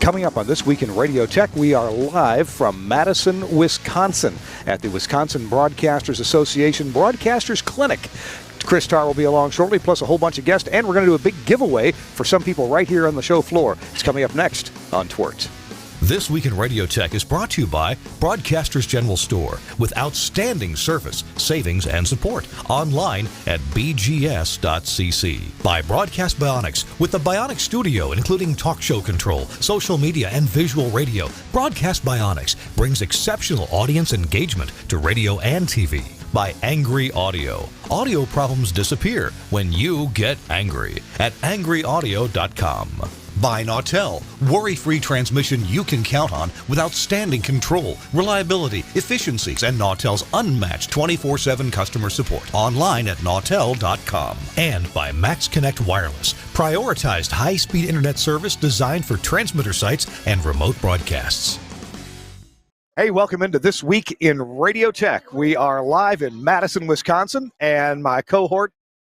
Coming up on This Week in Radio Tech, we are live from Madison, Wisconsin at the Wisconsin Broadcasters Association Broadcasters Clinic. Chris Tarr will be along shortly, plus a whole bunch of guests, and we're going to do a big giveaway for some people right here on the show floor. It's coming up next on TWiRT. This Week in Radio Tech is brought to you by Broadcasters General Store with outstanding service, savings, and support. Online at bgs.cc. By Broadcast Bionics with the Bionics Studio, including talk show control, social media, and visual radio. Broadcast Bionics brings exceptional audience engagement to radio and TV. By Angry Audio. Audio problems disappear when you get angry at angryaudio.com. By Nautel, worry-free transmission you can count on with outstanding control, reliability, efficiencies, and Nautel's unmatched 24/7 customer support. Online at nautel.com. And by Max Connect Wireless, prioritized high-speed internet service designed for transmitter sites and remote broadcasts. Hey, welcome into This Week in Radio Tech. We are live in Madison, Wisconsin, and my cohort,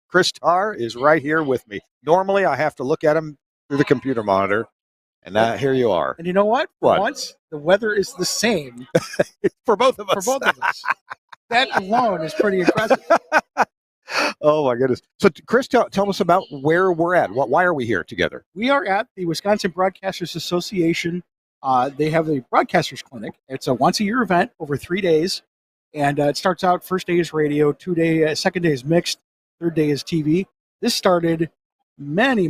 Chris Tarr, is right here with me. Normally, I have to look at him through the computer monitor, and here you are. And you know what? For What? once, the weather is the same For both of us. for both of us. That alone is pretty impressive. Oh, my goodness. So, Chris, tell us about where we're at. Why are we here together? We are at the Wisconsin Broadcasters Association. They have a broadcasters clinic. It's a once-a-year event over 3 days, and it starts out first day is radio, second day is mixed, third day is TV. This started many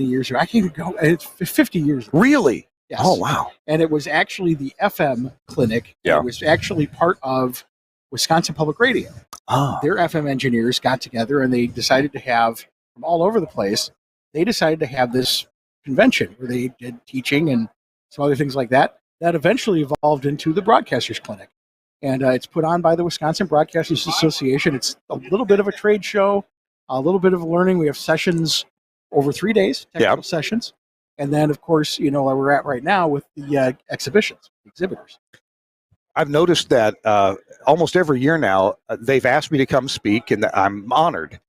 years ago. I can't even go. It's 50 years ago. Really? Yes. Oh, wow. And it was actually the FM clinic. Yeah. It was actually part of Wisconsin Public Radio. Oh. Their FM engineers got together and they decided to have, from all over the place, they decided to have this convention where they did teaching and some other things like that. That eventually evolved into the Broadcasters Clinic. And it's put on by the Wisconsin Broadcasters Association. It's a little bit of a trade show, a little bit of learning. We have sessions over 3 days, technical sessions. And then, of course, you know, where we're at right now with the exhibitors. I've noticed that almost every year now, they've asked me to come speak, and I'm honored.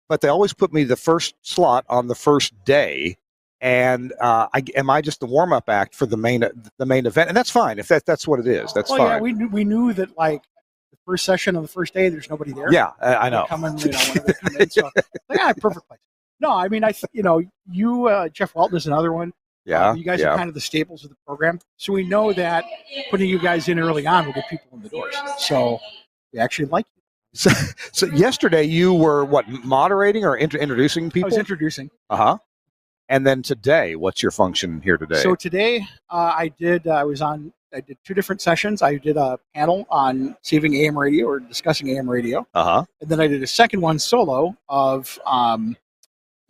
But they always put me the first slot on the first day. And am I just the warm-up act for the main event? And that's fine. If that's what it is, that's fine. Yeah, we knew that, like, the first session on the first day, there's nobody there. Yeah, I know. They come in, you know, whenever they come in. So, perfect place. No, I mean, you, Jeff Walton is another one. Yeah, you guys are kind of the staples of the program. So we know that putting you guys in early on will get people in the doors. So we actually like you. So yesterday you were, moderating or introducing people? I was introducing. Uh-huh. And then today, what's your function here today? So today I did 2 different sessions. I did a panel on saving AM radio or discussing AM radio. Uh-huh. And then I did a second one solo of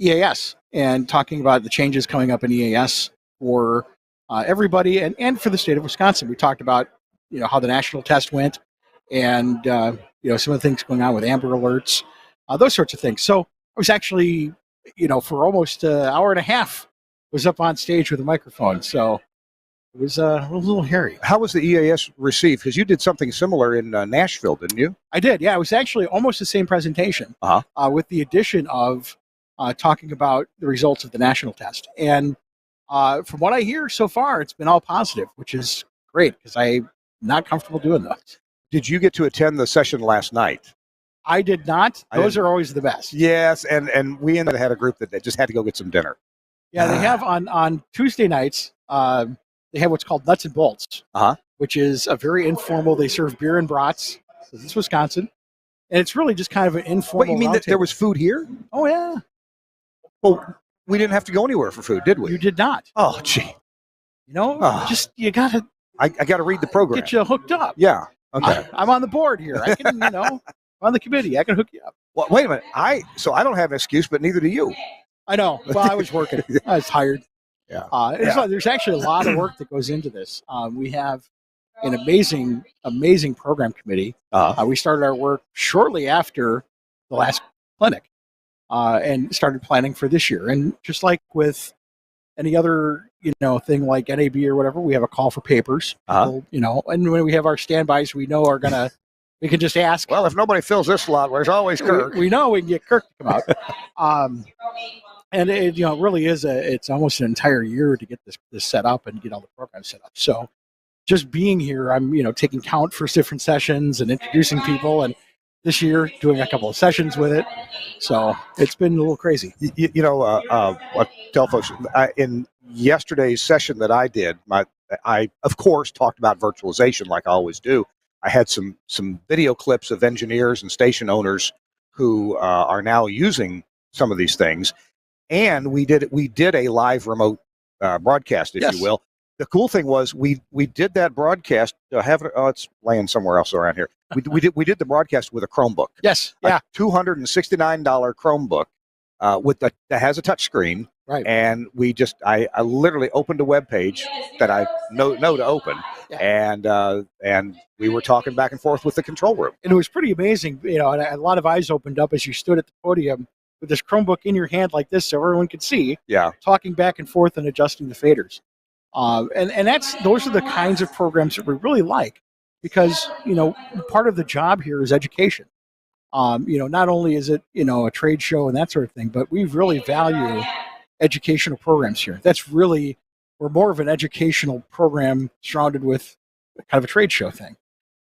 EAS and talking about the changes coming up in EAS for everybody and for the state of Wisconsin. We talked about, you know, how the national test went and, you know, some of the things going on with Amber Alerts, those sorts of things. So I was actually, you know, for almost an hour and a half, was up on stage with a microphone. So it was a little hairy. How was the EAS received? Because you did something similar in Nashville, didn't you? I did, yeah. It was actually almost the same presentation with the addition of talking about the results of the national test. And from what I hear so far, it's been all positive, which is great because I'm not comfortable doing that. Did you get to attend the session last night? I did not. Those are always the best. Yes, and we had a group that just had to go get some dinner. Yeah, they have on Tuesday nights, they have what's called Nuts and Bolts, which is a very informal, they serve beer and brats. So this is Wisconsin. And it's really just kind of an informal. Wait, you mean that there was food here? Oh, yeah. Well, we didn't have to go anywhere for food, did we? You did not. Oh, gee. You know, you got to. I got to read the program. Get you hooked up. Yeah. Okay. I'm on the board here. I can, you know, on the committee. I can hook you up. Well, wait a minute. So I don't have an excuse, but neither do you. I know. Well, I was working. I was tired. Yeah. There's actually a lot of work that goes into this. We have an amazing program committee. We started our work shortly after the last clinic and started planning for this year. And just like with any other, you know, thing like NAB or whatever, we have a call for papers. People, you know, and when we have our standbys, we know we can just ask. Well, if nobody fills this slot, there's always Kirk. We know we can get Kirk to come out. And it really is it's almost an entire year to get this set up and get all the programs set up. So just being here, I'm taking count for different sessions and introducing people, and this year doing a couple of sessions with it. So it's been a little crazy. I tell folks in yesterday's session that I did, I of course talked about virtualization like I always do. I had some video clips of engineers and station owners who are now using some of these things, and we did a live remote broadcast, if you will. The cool thing was we did that broadcast. It's laying somewhere else around here. We did the broadcast with a Chromebook. Yes, yeah, $269 Chromebook that has a touch screen. Right. And I literally opened a web page that I know to open, and we were talking back and forth with the control room. And it was pretty amazing, and a lot of eyes opened up as you stood at the podium with this Chromebook in your hand like this, so everyone could see. Yeah. Talking back and forth and adjusting the faders. And those are the kinds of programs that we really like, because part of the job here is education. Not only is it a trade show and that sort of thing, but we really value educational programs here. We're more of an educational program surrounded with kind of a trade show thing.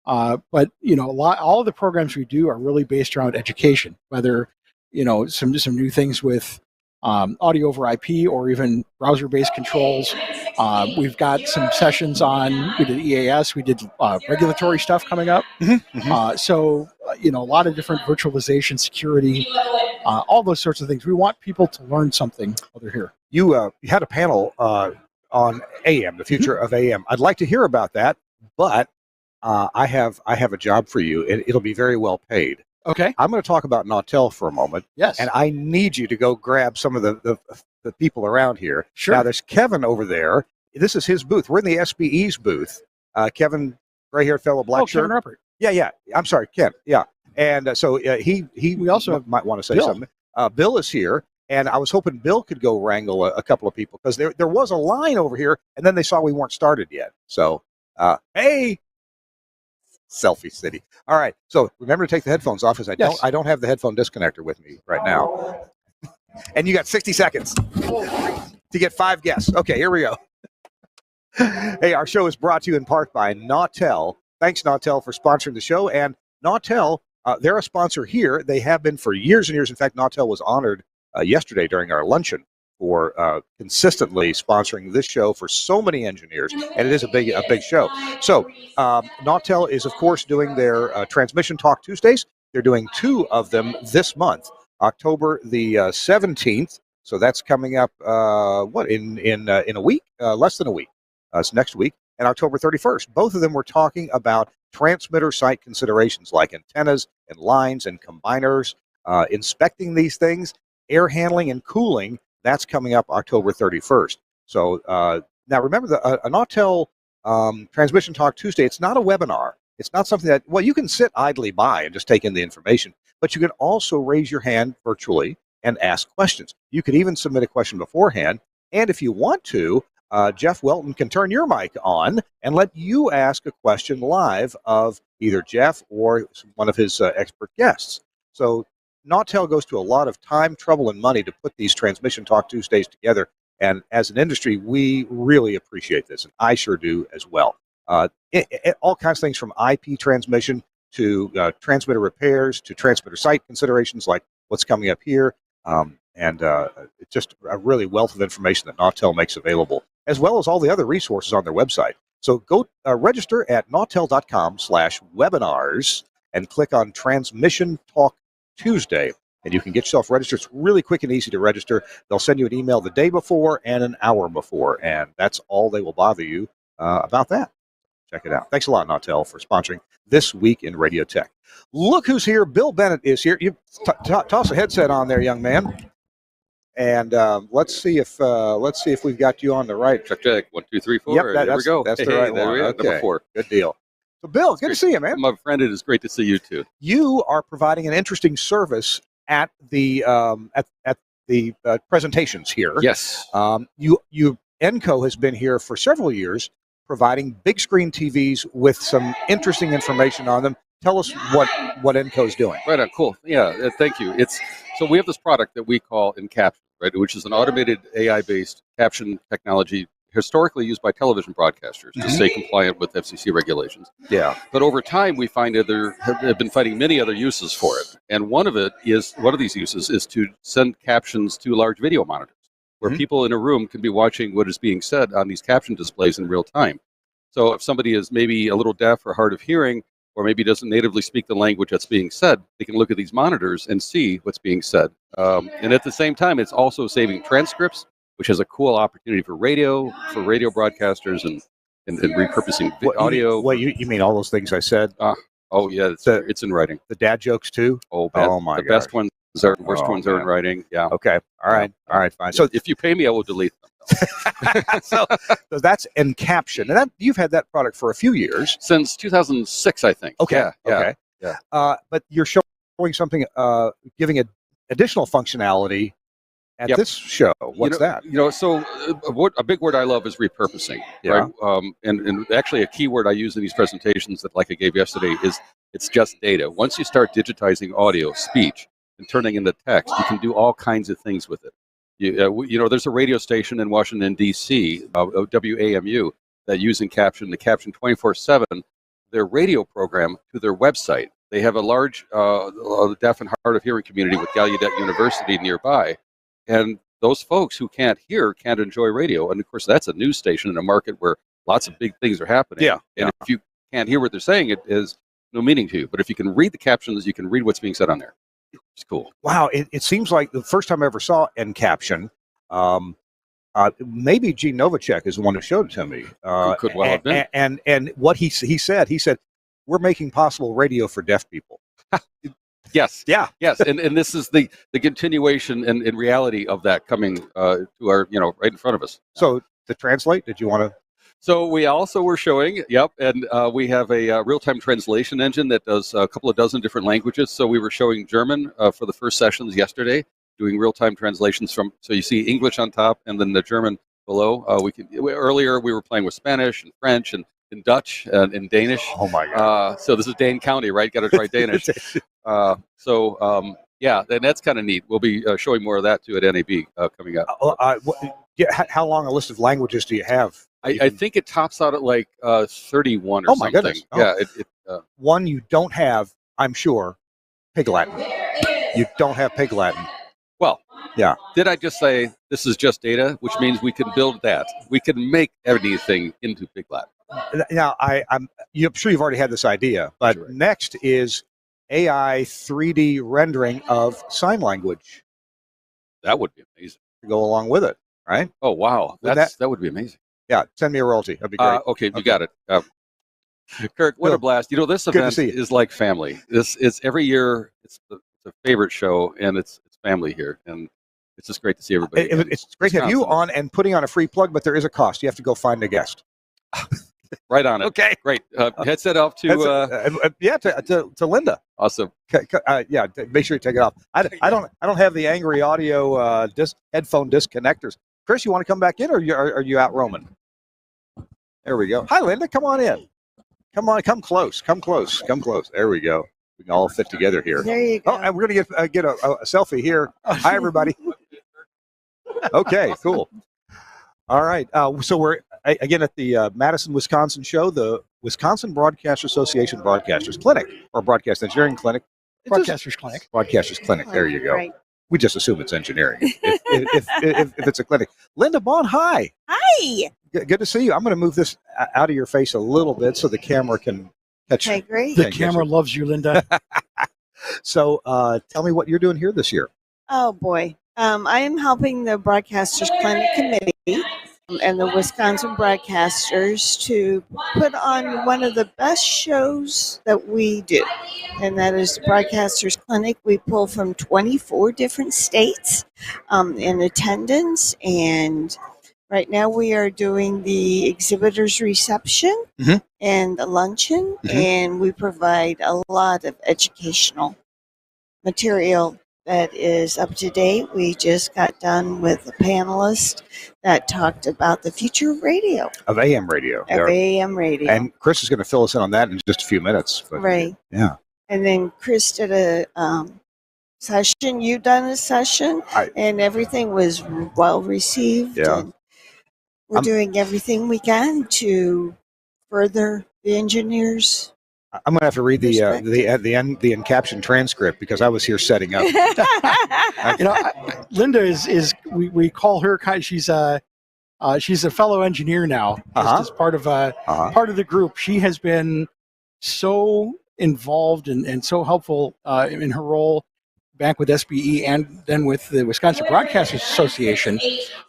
But all of the programs we do are really based around education, whether some new things with audio over IP or even browser-based controls. We've got some sessions we did EAS, we did regulatory stuff coming up. So a lot of different virtualization, security, all those sorts of things. We want people to learn something while they're here. You had a panel on AM, the future of AM. I'd like to hear about that, but I have a job for you, and it'll be very well paid. Okay. I'm going to talk about Nautel for a moment. Yes. And I need you to go grab some of the people around here. Sure. Now, there's Kevin over there. This is his booth. We're in the SBE's booth. Kevin, gray-haired fellow, black shirt. Kevin Ruppert. Yeah. I'm sorry, Ken. Yeah. And so we also might want to say Bill. something. Bill is here, and I was hoping Bill could go wrangle a couple of people, because there was a line over here, and then they saw we weren't started yet. So, hey, Selfie City. All right. So remember to take the headphones off, because I don't have the headphone disconnector with me right now. And you got 60 seconds to get 5 guests. Okay, here we go. Hey, our show is brought to you in part by Nautel. Thanks, Nautel, for sponsoring the show. And Nautel, they're a sponsor here. They have been for years and years. In fact, Nautel was honored yesterday during our luncheon for consistently sponsoring this show for so many engineers, and it is a big show. So Nautel is, of course, doing their Transmission Talk Tuesdays. They're doing 2 of them this month, October the 17th. So that's coming up in a week, less than a week. It's next week, and October 31st. Both of them were talking about transmitter site considerations like antennas and lines and combiners, inspecting these things, air handling and cooling. That's coming up October 31st. So now remember, a Nautel Transmission Talk Tuesday, it's not a webinar. It's not something that, you can sit idly by and just take in the information, but you can also raise your hand virtually and ask questions. You can even submit a question beforehand. And if you want to, Jeff Welton can turn your mic on and let you ask a question live of either Jeff or one of his expert guests. So Nautel goes to a lot of time, trouble, and money to put these Transmission Talk Tuesdays together. And as an industry, we really appreciate this, and I sure do as well. All kinds of things, from IP transmission to transmitter repairs to transmitter site considerations like what's coming up here. And it's just a really wealth of information that Nautel makes available, as well as all the other resources on their website. So go register at nautel.com/webinars and click on Transmission Talk Tuesday, and you can get yourself registered. It's really quick and easy to register. They'll send you an email the day before and an hour before, and that's all they will bother you about that. Check it out. Thanks a lot, Nautel, for sponsoring This Week in Radio Tech. Look who's here. Bill Bennett is here. You toss a headset on there, young man. And let's see if we've got you on the right. Check. 1, 2, 3, 4. Yep, there we go. That's the right one. Okay. Number 4. Good deal. So, Bill, good to see you, man. My friend, it is great to see you too. You are providing an interesting service at the presentations here. Yes. Enco has been here for several years, providing big screen TVs with some interesting information on them. tell us what Enco's doing. Right on, cool. Yeah, thank you. So we have this product that we call Encaption, right, which is an automated AI-based caption technology historically used by television broadcasters to stay compliant with FCC regulations. Yeah. But over time, we find that there have been finding many other uses for it, and one of these uses is to send captions to large video monitors, where people in a room can be watching what is being said on these caption displays in real time. So if somebody is maybe a little deaf or hard of hearing, or maybe doesn't natively speak the language that's being said, they can look at these monitors and see what's being said. And at the same time, it's also saving transcripts, which has a cool opportunity for radio broadcasters and repurposing audio. You mean all those things I said? Oh yeah, it's in writing. The dad jokes too? Oh my the gosh. Best ones are worst ones are in writing. Yeah. Okay. All right, fine. So if you pay me, I will delete them. so that's Encaption, and you've had that product for a few years, since 2006, I think. Okay. Yeah. But you're showing something, giving additional functionality at this show. What's that? So a big word I love is repurposing. Yeah. Right? And actually, a key word I use in these presentations that, like I gave yesterday, is it's just data. Once you start digitizing audio, speech, and turning into text, you can do all kinds of things with it. There's a radio station in Washington, D.C., WAMU, that use Encaption, the Caption 24/7, their radio program to their website. They have a large deaf and hard of hearing community with Gallaudet University nearby, and those folks who can't hear can't enjoy radio. And of course, that's a news station in a market where lots of big things are happening. Yeah. And if you can't hear what they're saying, it is no meaning to you. But if you can read the captions, you can read what's being said on there. It's cool. Wow, it seems like the first time I ever saw Encaption, maybe Gene Novacek is the one who showed it to me. Could well have been. And what he said, we're making possible radio for deaf people. Yes. Yeah. Yes. And this is the continuation and reality of that coming to our, right in front of us. So to translate, did you want to? So we also were showing, and we have a real-time translation engine that does a couple of dozen different languages. So we were showing German for the first sessions yesterday, doing real-time translations so you see English on top and then the German below. Earlier we were playing with Spanish and French and in Dutch and in Danish. Oh my God! So this is Dane County, right? Got to try Danish. And that's kind of neat. We'll be showing more of that too at NAB coming up. How long a list of languages do you have? I think it tops out at like 31 or something. Oh my goodness! Oh. Yeah, one you don't have, I'm sure, Pig Latin. You don't have Pig Latin. Well, yeah. Did I just say this is just data, which means we can build that? We can make anything into Pig Latin. Now, I'm sure you've already had this idea, but Sure. Next is AI 3D rendering of sign language That would be amazing. to go along with it, right? Oh wow, that would be amazing. Yeah, send me a royalty. That'd be great. Okay, you got it. Kirk, what a blast! This event is like family. It's every year. It's a favorite show, and it's family here, and it's just great to see everybody. It's great to have you on and putting on a free plug, but there is a cost. You have to go find a guest. Right on it. Okay, great. Headset off to to Linda. Awesome. Make sure you take it off. I don't have the angry audio headphone disconnectors. Chris, you want to come back in, or are you out roaming? There we go. Hi, Linda. Come on in. Come on. Come close. Come close. Come close. There we go. We can all fit together here. There you go. Oh, and we're gonna get a selfie here. Hi, everybody. Okay, cool. All right. So we're again at the Madison, Wisconsin show, the Wisconsin Broadcast Association Broadcasters Clinic, or Broadcast Engineering Clinic. Broadcasters Clinic. Broadcasters Clinic. There you go. Right. We just assume it's engineering if it's a clinic. Linda Bond, hi. Hi. Good to see you. I'm going to move this out of your face a little bit so the camera can catch Okay, great. The camera loves you, Linda. So tell me what you're doing here this year. Oh, boy. I am helping the Broadcasters Clinic Committee and the Wisconsin Broadcasters to put on one of the best shows that we do, and that is the Broadcasters Clinic. We pull from 24 different states in attendance, and right now we are doing the exhibitors reception and the luncheon, and we provide a lot of educational material that is up to date. We just got done with a panelist that talked about the future of radio, Of AM radio. of AM radio. And Chris is going to fill us in on that in just a few minutes. But, right. Yeah. And then Chris did a session. You done a session, and everything was well received. Yeah. And we're doing everything we can to further the engineers. I'm going to have to read the encaptioned transcript because I was here setting up. Linda is we call her she's a fellow engineer now, just as part of part of the group. She has been so involved and so helpful in her role back with SBE and then with the Wisconsin Broadcasters Association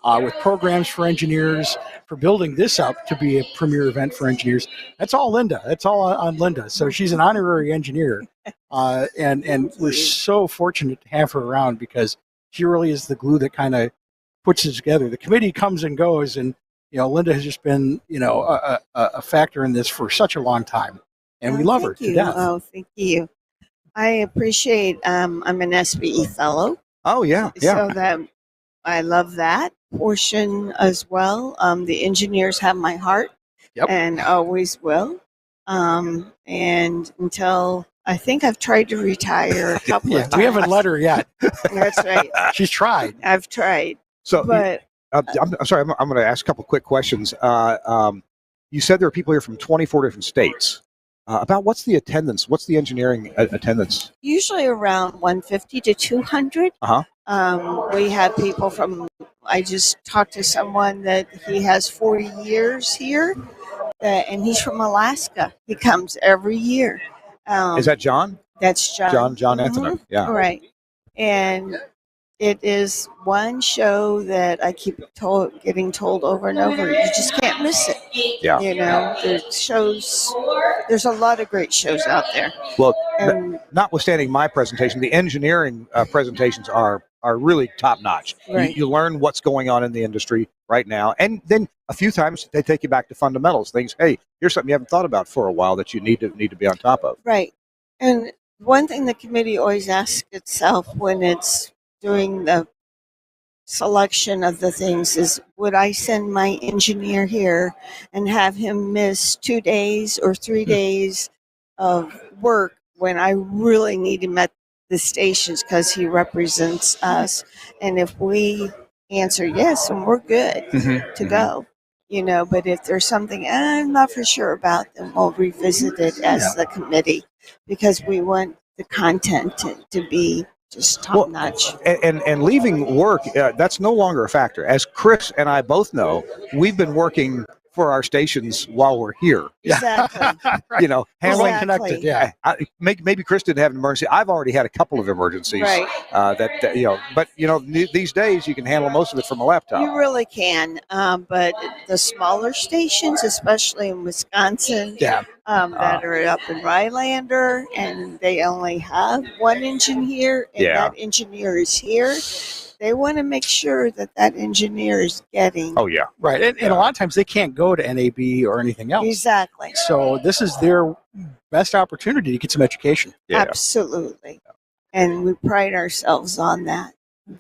with programs for engineers, for building this up to be a premier event for engineers. That's all Linda. That's all on Linda. So she's an honorary engineer. And we're so fortunate to have her around because she really is the glue that kind of puts it together. The committee comes and goes, and Linda has just been a factor in this for such a long time, and we love her to death. Oh, thank you. I appreciate. I'm an SBE fellow. Oh yeah. So that I love that portion as well. The engineers have my heart, and always will. And until I think I've tried to retire a couple of times. We haven't let her yet. That's right. She's tried. I've tried. So, but I'm sorry. I'm going to ask a couple quick questions. You said there are people here from 24 different states. About what's the attendance? What's the engineering attendance? Usually around 150 to 200. We have people from. I just talked to someone that he has 40 years here, and he's from Alaska. He comes every year. Is that John? That's John. John Anthony. Yeah. Right. And it is one show that I keep getting told over and over. You just can't miss it. Yeah. There's a lot of great shows out there. Well, and, notwithstanding my presentation, the engineering presentations are really top notch. Right. You learn what's going on in the industry right now, and then a few times they take you back to fundamentals. Things, hey, here's something you haven't thought about for a while that you need to be on top of. Right. And one thing the committee always asks itself when it's doing the selection of the things is, would I send my engineer here and have him miss 2 days or 3 days of work when I really need him at the stations because he represents us? And if we answer yes, and we're good to go, but if there's something I'm not for sure about, then we'll revisit it as the committee because we want the content to be just top notch. And leaving work, that's no longer a factor. As Chris and I both know, we've been working for our stations while we're here. Exactly. Right. Handling connected. Yeah. Maybe Chris didn't have an emergency. I've already had a couple of emergencies. Right. But these days you can handle most of it from a laptop. You really can. But the smaller stations, especially in Wisconsin, that are up in Rylander, and they only have one engineer, and that engineer is here. They want to make sure that engineer is getting. Oh, yeah. Right. And a lot of times they can't go to NAB or anything else. Exactly. So this is their best opportunity to get some education. Yeah. Absolutely. And we pride ourselves on that.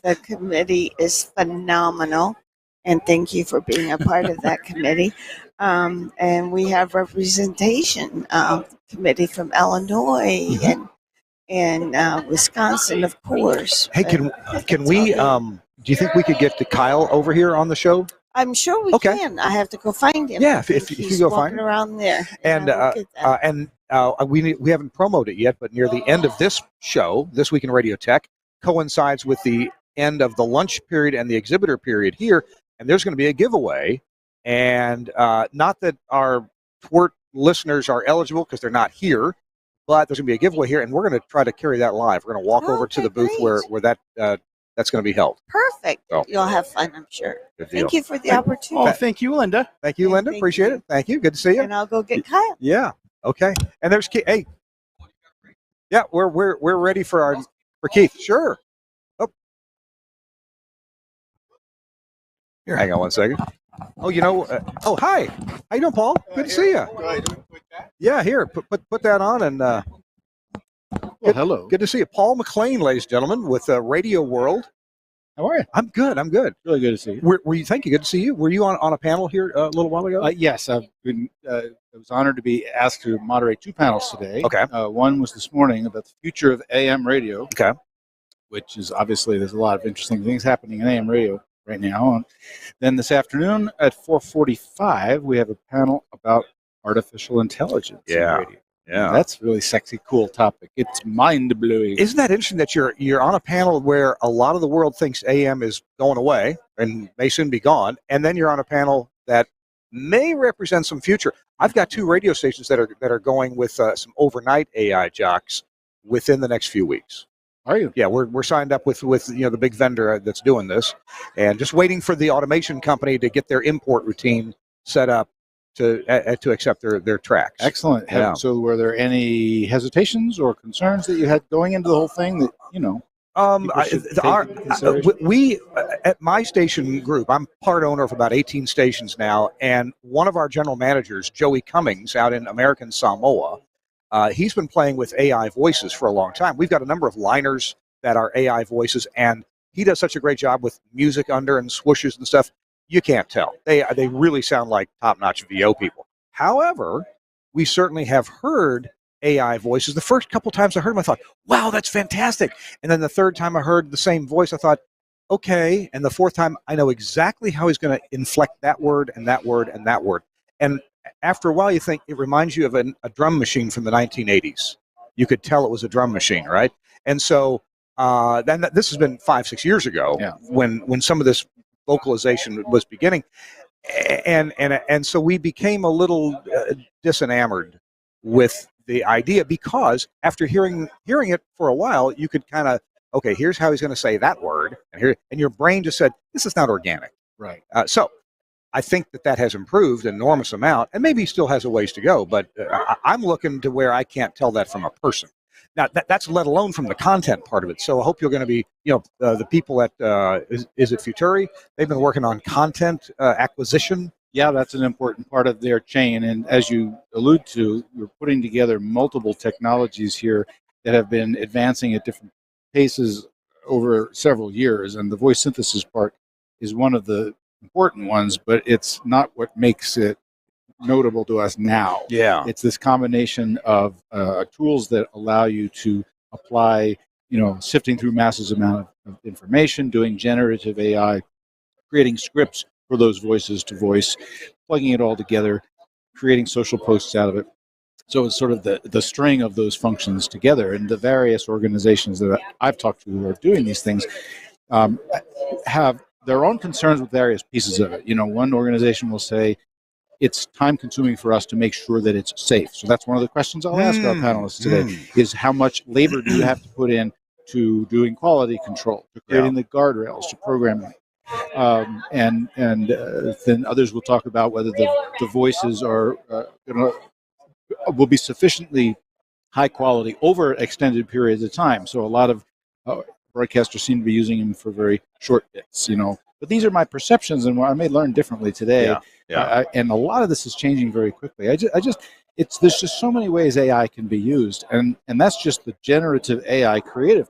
The committee is phenomenal. And thank you for being a part of that committee. And we have representation committee from Illinois and Wisconsin, of course. Hey, can we? Do you think we could get to Kyle over here on the show? I'm sure we can. I have to go find him. Yeah, if you go find him around there. And we haven't promoted it yet, but near the end of this show, This Week in Radio Tech, coincides with the end of the lunch period and the exhibitor period here, and there's going to be a giveaway. And not that our TWiRT listeners are eligible because they're not here, but there's going to be a giveaway here, and we're going to try to carry that live. We're going to walk over to the booth where that's going to be held. Perfect. So, you'll have fun, I'm sure. Thank you for the opportunity. Oh, thank you, Linda. Thank you, Linda. Appreciate it. Thank you. Good to see you. And I'll go get Kyle. Yeah. Okay. And there's Keith. Hey. Yeah, we're ready for Keith. Sure. Oh. Here, hang on one second. Oh, hi. How you doing, Paul? Good to see you. Yeah, here. Put that on and Well, hello. Good to see you. Paul McLean, ladies and gentlemen, with Radio World. How are you? I'm good. Really good to see you. Were you? Thank you. Good to see you. Were you on a panel here a little while ago? Yes, I've been. I was honored to be asked to moderate 2 panels today. Okay. One was this morning about the future of AM radio. Okay. Which is obviously there's a lot of interesting things happening in AM radio right now. And then this afternoon at 4:45, we have a panel about artificial intelligence in radio. Yeah. That's a really sexy, cool topic. It's mind-blowing. Isn't that interesting that you're on a panel where a lot of the world thinks AM is going away and may soon be gone, and then you're on a panel that may represent some future. I've got 2 radio stations that are going with some overnight AI jocks within the next few weeks. Are you? Yeah, we're signed up with the big vendor that's doing this, and just waiting for the automation company to get their import routine set up to accept their tracks. Excellent. Yeah. So were there any hesitations or concerns that you had going into the whole thing that, people should take into consideration? We at my station group, I'm part owner of about 18 stations now, and one of our general managers, Joey Cummings, out in American Samoa, he's been playing with AI voices for a long time. We've got a number of liners that are AI voices, and he does such a great job with music under and swooshes and stuff. You can't tell. They really sound like top-notch VO people. However, we certainly have heard AI voices. The first couple times I heard them, I thought, wow, that's fantastic. And then the third time I heard the same voice, I thought, okay. And the fourth time, I know exactly how he's going to inflect that word and that word and that word. And after a while, you think it reminds you of a drum machine from the 1980s. You could tell it was a drum machine, right? And so then this has been 5-6 years ago when some of this vocalization was beginning, and so we became a little disenamored with the idea, because after hearing it for a while, you could kind of, okay, here's how he's going to say that word, and your brain just said, this is not organic. Right. So I think that has improved an enormous amount, and maybe still has a ways to go, but I'm looking to where I can't tell that from a person. Now, that's let alone from the content part of it. So I hope you're going to be, the people at, is it Futuri? They've been working on content acquisition. Yeah, that's an important part of their chain. And as you allude to, we're putting together multiple technologies here that have been advancing at different paces over several years. And the voice synthesis part is one of the important ones, but it's not what makes it notable to us now. Yeah. It's this combination of tools that allow you to apply, sifting through massive amount of information, doing generative AI, creating scripts for those voices to voice, plugging it all together, creating social posts out of it. So it's sort of the string of those functions together. And the various organizations that I've talked to who are doing these things have their own concerns with various pieces of it. One organization will say, it's time consuming for us to make sure that it's safe. So that's one of the questions I'll ask our panelists today is how much labor do you have to put in to doing quality control, to creating the guardrails, to programming. And then others will talk about whether the voices are will be sufficiently high quality over extended periods of time. So a lot of broadcasters seem to be using them for very short bits, But these are my perceptions, and I may learn differently today. And a lot of this is changing very quickly. There's just so many ways AI can be used, and that's just the generative AI creative.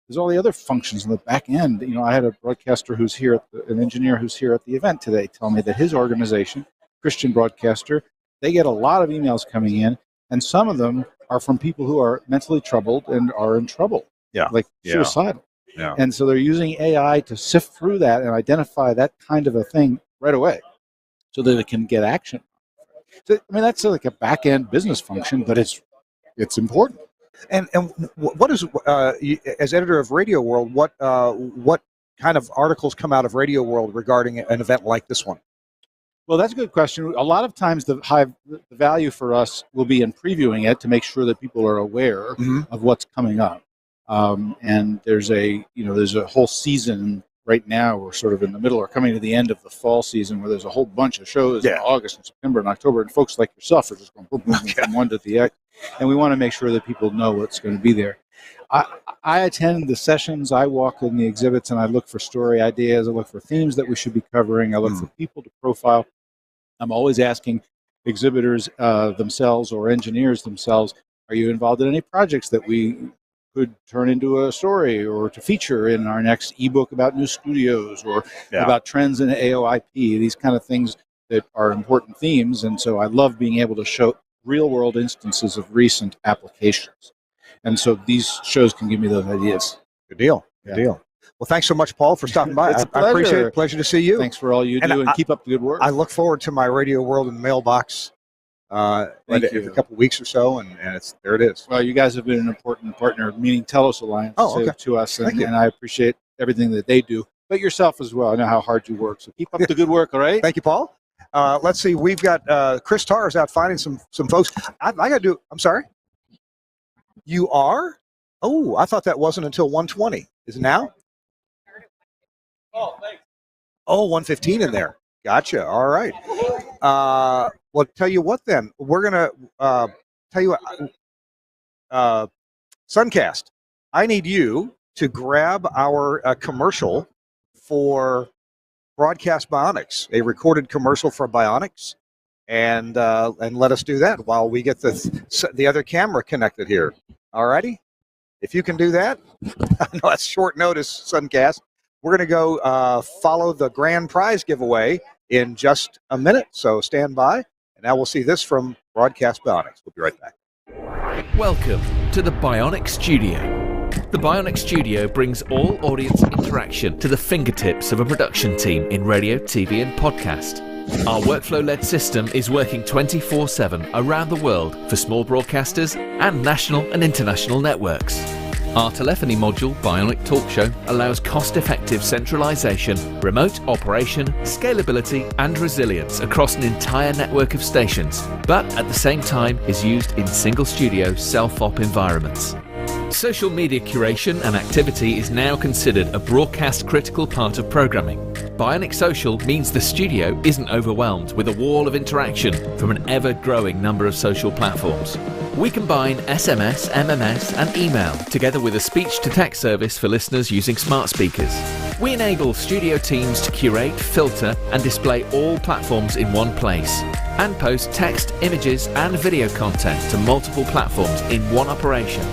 There's all the other functions in the back end. I had a broadcaster who's here, an engineer who's here at the event today, tell me that his organization, Christian Broadcaster, they get a lot of emails coming in, and some of them are from people who are mentally troubled and are in trouble, like suicidal. Yeah. And so they're using AI to sift through that and identify that kind of a thing right away so that it can get action. So, that's like a back-end business function, but it's important. And what is, as editor of Radio World, what kind of articles come out of Radio World regarding an event like this one? Well, that's a good question. A lot of times the value for us will be in previewing it to make sure that people are aware of what's coming up. And there's a whole season right now. We're sort of in the middle or coming to the end of the fall season where there's a whole bunch of shows in August and September and October, and folks like yourself are just going boom, boom, boom, from one to the next. And we want to make sure that people know what's going to be there. I attend the sessions, I walk in the exhibits, and I look for story ideas, I look for themes that we should be covering, I look for people to profile. I'm always asking exhibitors themselves or engineers themselves, Are you involved in any projects that we could turn into a story or to feature in our next ebook about new studios or about trends in AOIP, these kind of things that are important themes. And so I love being able to show real world instances of recent applications. And so these shows can give me those ideas. Good deal. Good deal. Well, thanks so much, Paul, for stopping by. It's a I appreciate it. pleasure. Pleasure to see you. Thanks for all you do, and keep up the good work. I look forward to my Radio World in the mailbox in a couple of weeks or so, and there it is. Well, you guys have been an important partner, meaning Telos Alliance, to us, and I appreciate everything that they do, but yourself as well. I know how hard you work, so keep up the good work, all right? Thank you, Paul. Let's see. We've got Chris Tarr is out finding some folks. I got to do. I'm sorry. You are? Oh, I thought that wasn't until 1:20. Is it now? Oh, thanks. Oh, 1:15 in there. Gotcha. All right. Well, tell you what then. We're going to tell you what. Suncast, I need you to grab our commercial for Broadcast Bionics, a recorded commercial for Bionics, and let us do that while we get the other camera connected here. All righty? If you can do that, I know that's short notice, Suncast. We're going to go follow the grand prize giveaway in just a minute, so stand by, and now we'll see this from Broadcast Bionics. We'll be right back. Welcome to the Bionic Studio. The Bionic Studio brings all audience interaction to the fingertips of a production team in radio, TV, and podcast. Our workflow-led system is working 24/7 around the world for small broadcasters and national and international networks. Our telephony module, Bionic Talk Show, allows cost-effective centralization, remote operation, scalability, and resilience across an entire network of stations, but at the same time is used in single-studio self-op environments. Social media curation and activity is now considered a broadcast-critical part of programming. Bionic Social means the studio isn't overwhelmed with a wall of interaction from an ever-growing number of social platforms. We combine SMS, MMS, and email together with a speech-to-text service for listeners using smart speakers. We enable studio teams to curate, filter, and display all platforms in one place, and post text, images, and video content to multiple platforms in one operation.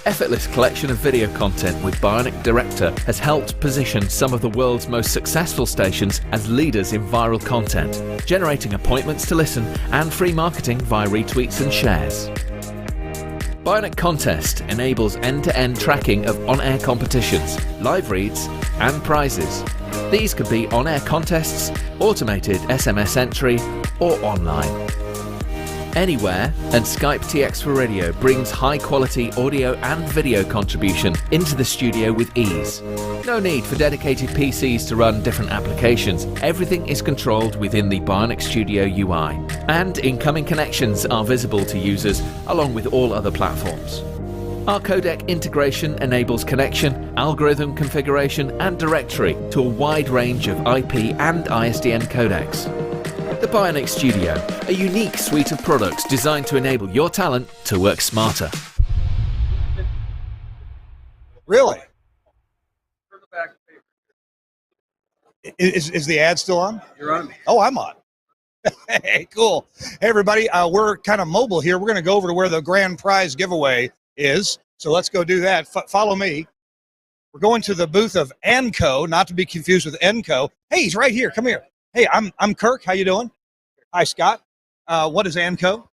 Effortless collection of video content with Bionic Director has helped position some of the world's most successful stations as leaders in viral content, generating appointments to listen and free marketing via retweets and shares. Bionic Contest enables end-to-end tracking of on-air competitions, live reads, and prizes. These could be on-air contests, automated SMS entry, or online. Anywhere, and Skype TX for Radio brings high-quality audio and video contribution into the studio with ease. No need for dedicated PCs to run different applications. Everything is controlled within the Bionic Studio UI, and incoming connections are visible to users along with all other platforms. Our codec integration enables connection, algorithm configuration, and directory to a wide range of IP and ISDN codecs. The Bionic Studio, a unique suite of products designed to enable your talent to work smarter. Really? Is the ad still on? You're on. Oh, I'm on. Hey, cool. Hey, everybody, we're kind of mobile here. We're going to go over to where the grand prize giveaway is. So let's go do that. Follow me. We're going to the booth of Enco, not to be confused with Enco. Hey, he's right here. Come here. Hey, I'm Kirk. How you doing? Hi, Scott. What is Enco?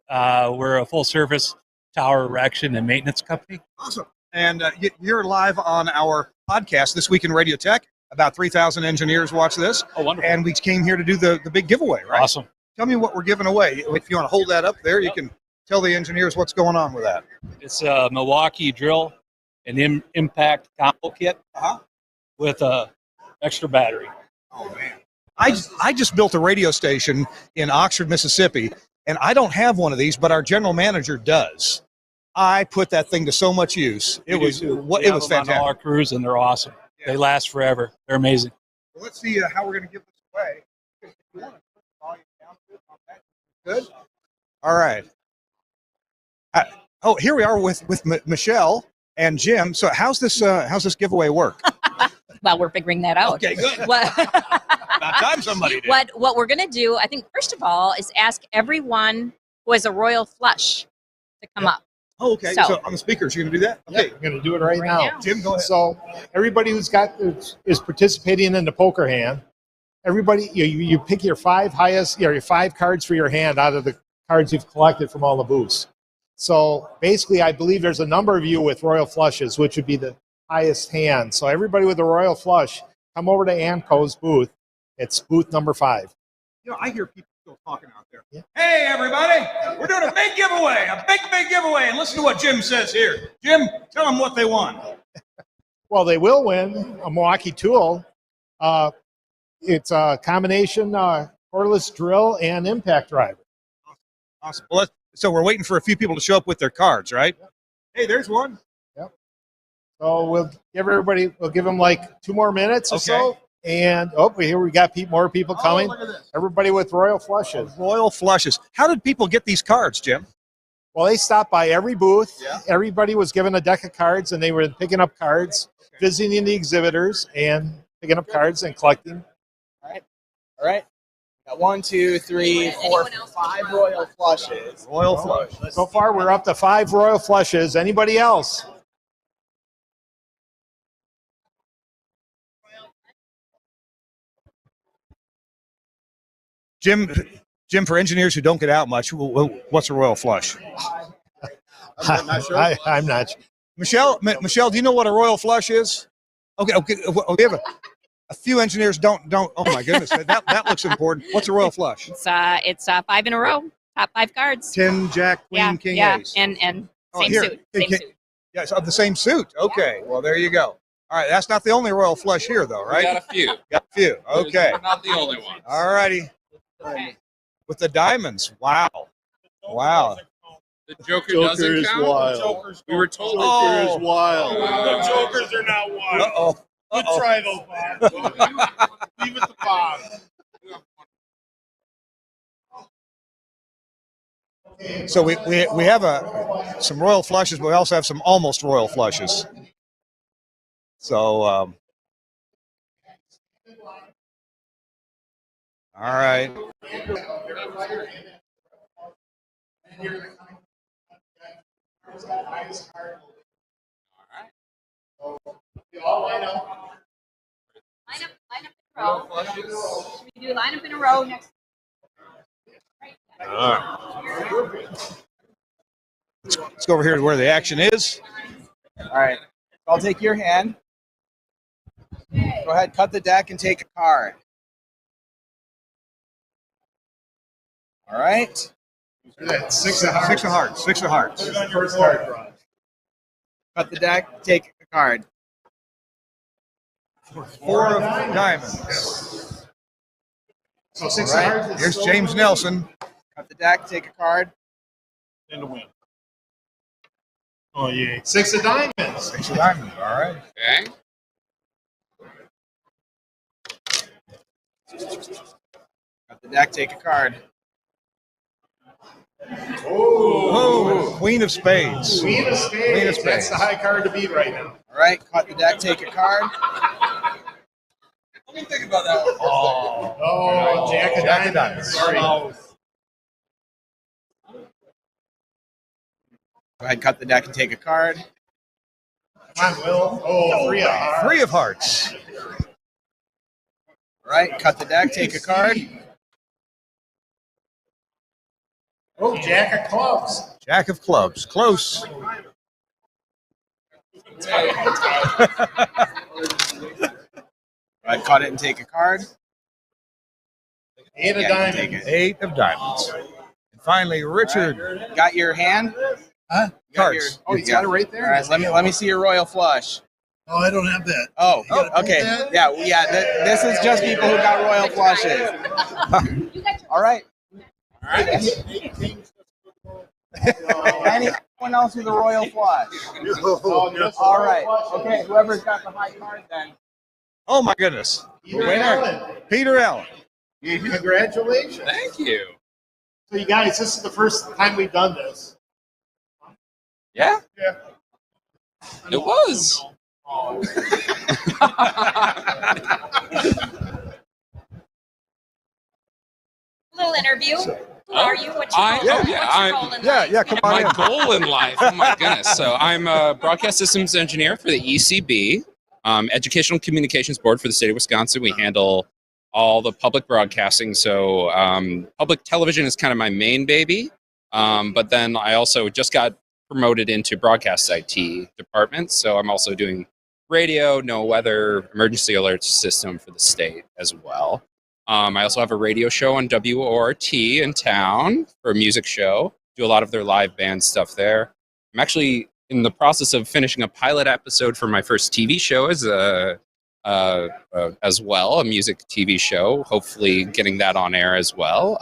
We're a full-service tower erection and maintenance company. Awesome. And you're live on our podcast, This Week in Radio Tech. About 3,000 engineers watch this. Oh, wonderful. And we came here to do the big giveaway, right? Awesome. Tell me what we're giving away. If you want to hold that up there, you can tell the engineers what's going on with that. It's a Milwaukee drill and impact combo kit with a extra battery. Oh, man. I just built a radio station in Oxford, Mississippi, and I don't have one of these, but our general manager does. I put that thing to so much use. It was fantastic. On all our crews, and they're awesome. Yeah. They last forever. They're amazing. Well, let's see how we're going to give this away. If you want to put the volume down a bit on that, good. All right. Here we are with Michelle and Jim. So how's this giveaway work? Well, we're figuring that out. Okay, good. About time somebody did. What we're going to do, I think, first of all, is ask everyone who has a royal flush to come up. Oh, okay. So- So on the speakers, you're going to do that? Okay. I'm going to do it right now. Jim, go ahead. So everybody who's is participating in the poker hand, everybody, you pick your 5 highest, your 5 cards for your hand out of the cards you've collected from all the booths. So basically, I believe there's a number of you with royal flushes, which would be the highest hand. So everybody with a royal flush, come over to Amco's booth. It's booth number 5. You know, I hear people still talking out there. Yeah. Hey, everybody, we're doing a big giveaway, big giveaway. And listen to what Jim says here. Jim, tell them what they won. Well, they will win a Milwaukee tool. It's a combination cordless drill and impact driver. Awesome. Well, so we're waiting for a few people to show up with their cards, right? Yep. Hey, there's one. Yep. So we'll give them like 2 more minutes or so. And here we got more people coming. Look at this. Everybody with royal flushes. Royal flushes. How did people get these cards, Jim? Well, they stopped by every booth. Yeah. Everybody was given a deck of cards, and they were picking up cards, visiting the exhibitors, and picking up cards and collecting. All right. Got 1, 2, 3, 4, 5 royal flushes. Royal flush. So far, we're up to 5 royal flushes. Anybody else? Jim, for engineers who don't get out much, what's a royal flush? I'm not sure. I'm not sure. Michelle, do you know what a royal flush is? Okay. We have a few engineers don't. Oh my goodness, that looks important. What's a royal flush? It's 5 in a row, top 5 cards. 10, Jack, Queen, King, Ace. and same Here. suit. Same suit. Yeah, it's of the same suit. Okay, well there you go. All right, that's not the only royal flush here, though, right? Got a few. Got a few. Okay. Not the only one. All righty. Okay. With the diamonds. Wow. The Joker doesn't is count. wild. We were told. Joker is wild. The Jokers are not wild. Uh-oh. Good try, though, Bob. Leave it to Bob. So we have some royal flushes, but we also have some almost royal flushes. So all right. Line up in a row. Should we do line up in a row next? All right. Let's go over here to where the action is. All right. I'll take your hand. Go ahead, cut the deck and take a card. All right. 6 of hearts. 6 of hearts. First card draw. Cut the deck, take a card. 4 of diamonds. So 6 All right. of hearts. Here's James Nelson. Cut the deck, take a card. And a win. Oh, yeah. 6 of diamonds. 6 of diamonds. All right. Okay. Cut the deck, take a card. Oh, Queen of Spades. Queen of Spades. Queen of Spades. That's the high card to beat right now. All right, cut the deck, take a card. Let me think about that one. Oh, Jack of Jack of diamonds. diamonds. Sorry. Go ahead, cut the deck and take a card. Come on, Will. Oh, 3 of hearts. 3 of hearts. All right, cut the deck, take a card. Oh, Jack of clubs. Jack of clubs. Close. Go ahead, cut it and take a card. 8 of Yeah, diamonds. take it. 8 of diamonds. And finally, Richard. Got your hand? Huh? You got Cards. your- Oh, you got it right there? All right, let me see your royal flush. Oh, I don't have that. Oh, gotta hold okay. that? Yeah. This is just people who got royal flushes. All right. Anyone else with a royal flush? All right. Okay, whoever's got the high card then. Oh, my goodness. Peter Allen. Congratulations. Thank you. So, you guys, this is the first time we've done this. Yeah, Yeah. it was. Little interview. Who are you? What's your I- goal? oh, What's yeah, your I'm- goal in Yeah, life? yeah, come on My in. goal in life. Oh my goodness. So I'm a broadcast systems engineer for the ECB, Educational Communications Board for the state of Wisconsin. We handle all the public broadcasting. So public television is kind of my main baby. But then I also just got promoted into broadcast IT department. So I'm also doing radio, no weather, emergency alert system for the state as well. I also have a radio show on WORT in town for a music show. Do a lot of their live band stuff there. I'm actually in the process of finishing a pilot episode for my first TV show as well, a music TV show. Hopefully, getting that on air as well.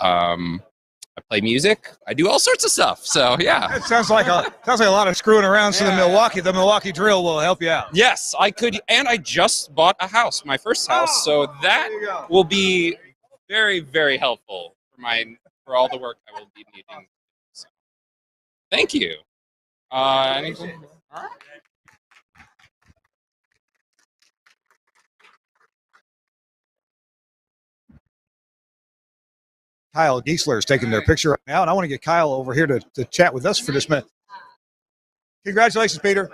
I play music. I do all sorts of stuff. So yeah. It sounds like a lot of screwing around. So the Milwaukee drill will help you out. Yes, I could, and I just bought a house, my first house, so that will be very, very helpful for all the work I will be needing. So, thank you. Anything? All right. Kyle Giesler is taking their picture right now, and I want to get Kyle over here to chat with us for this minute. Congratulations, Peter.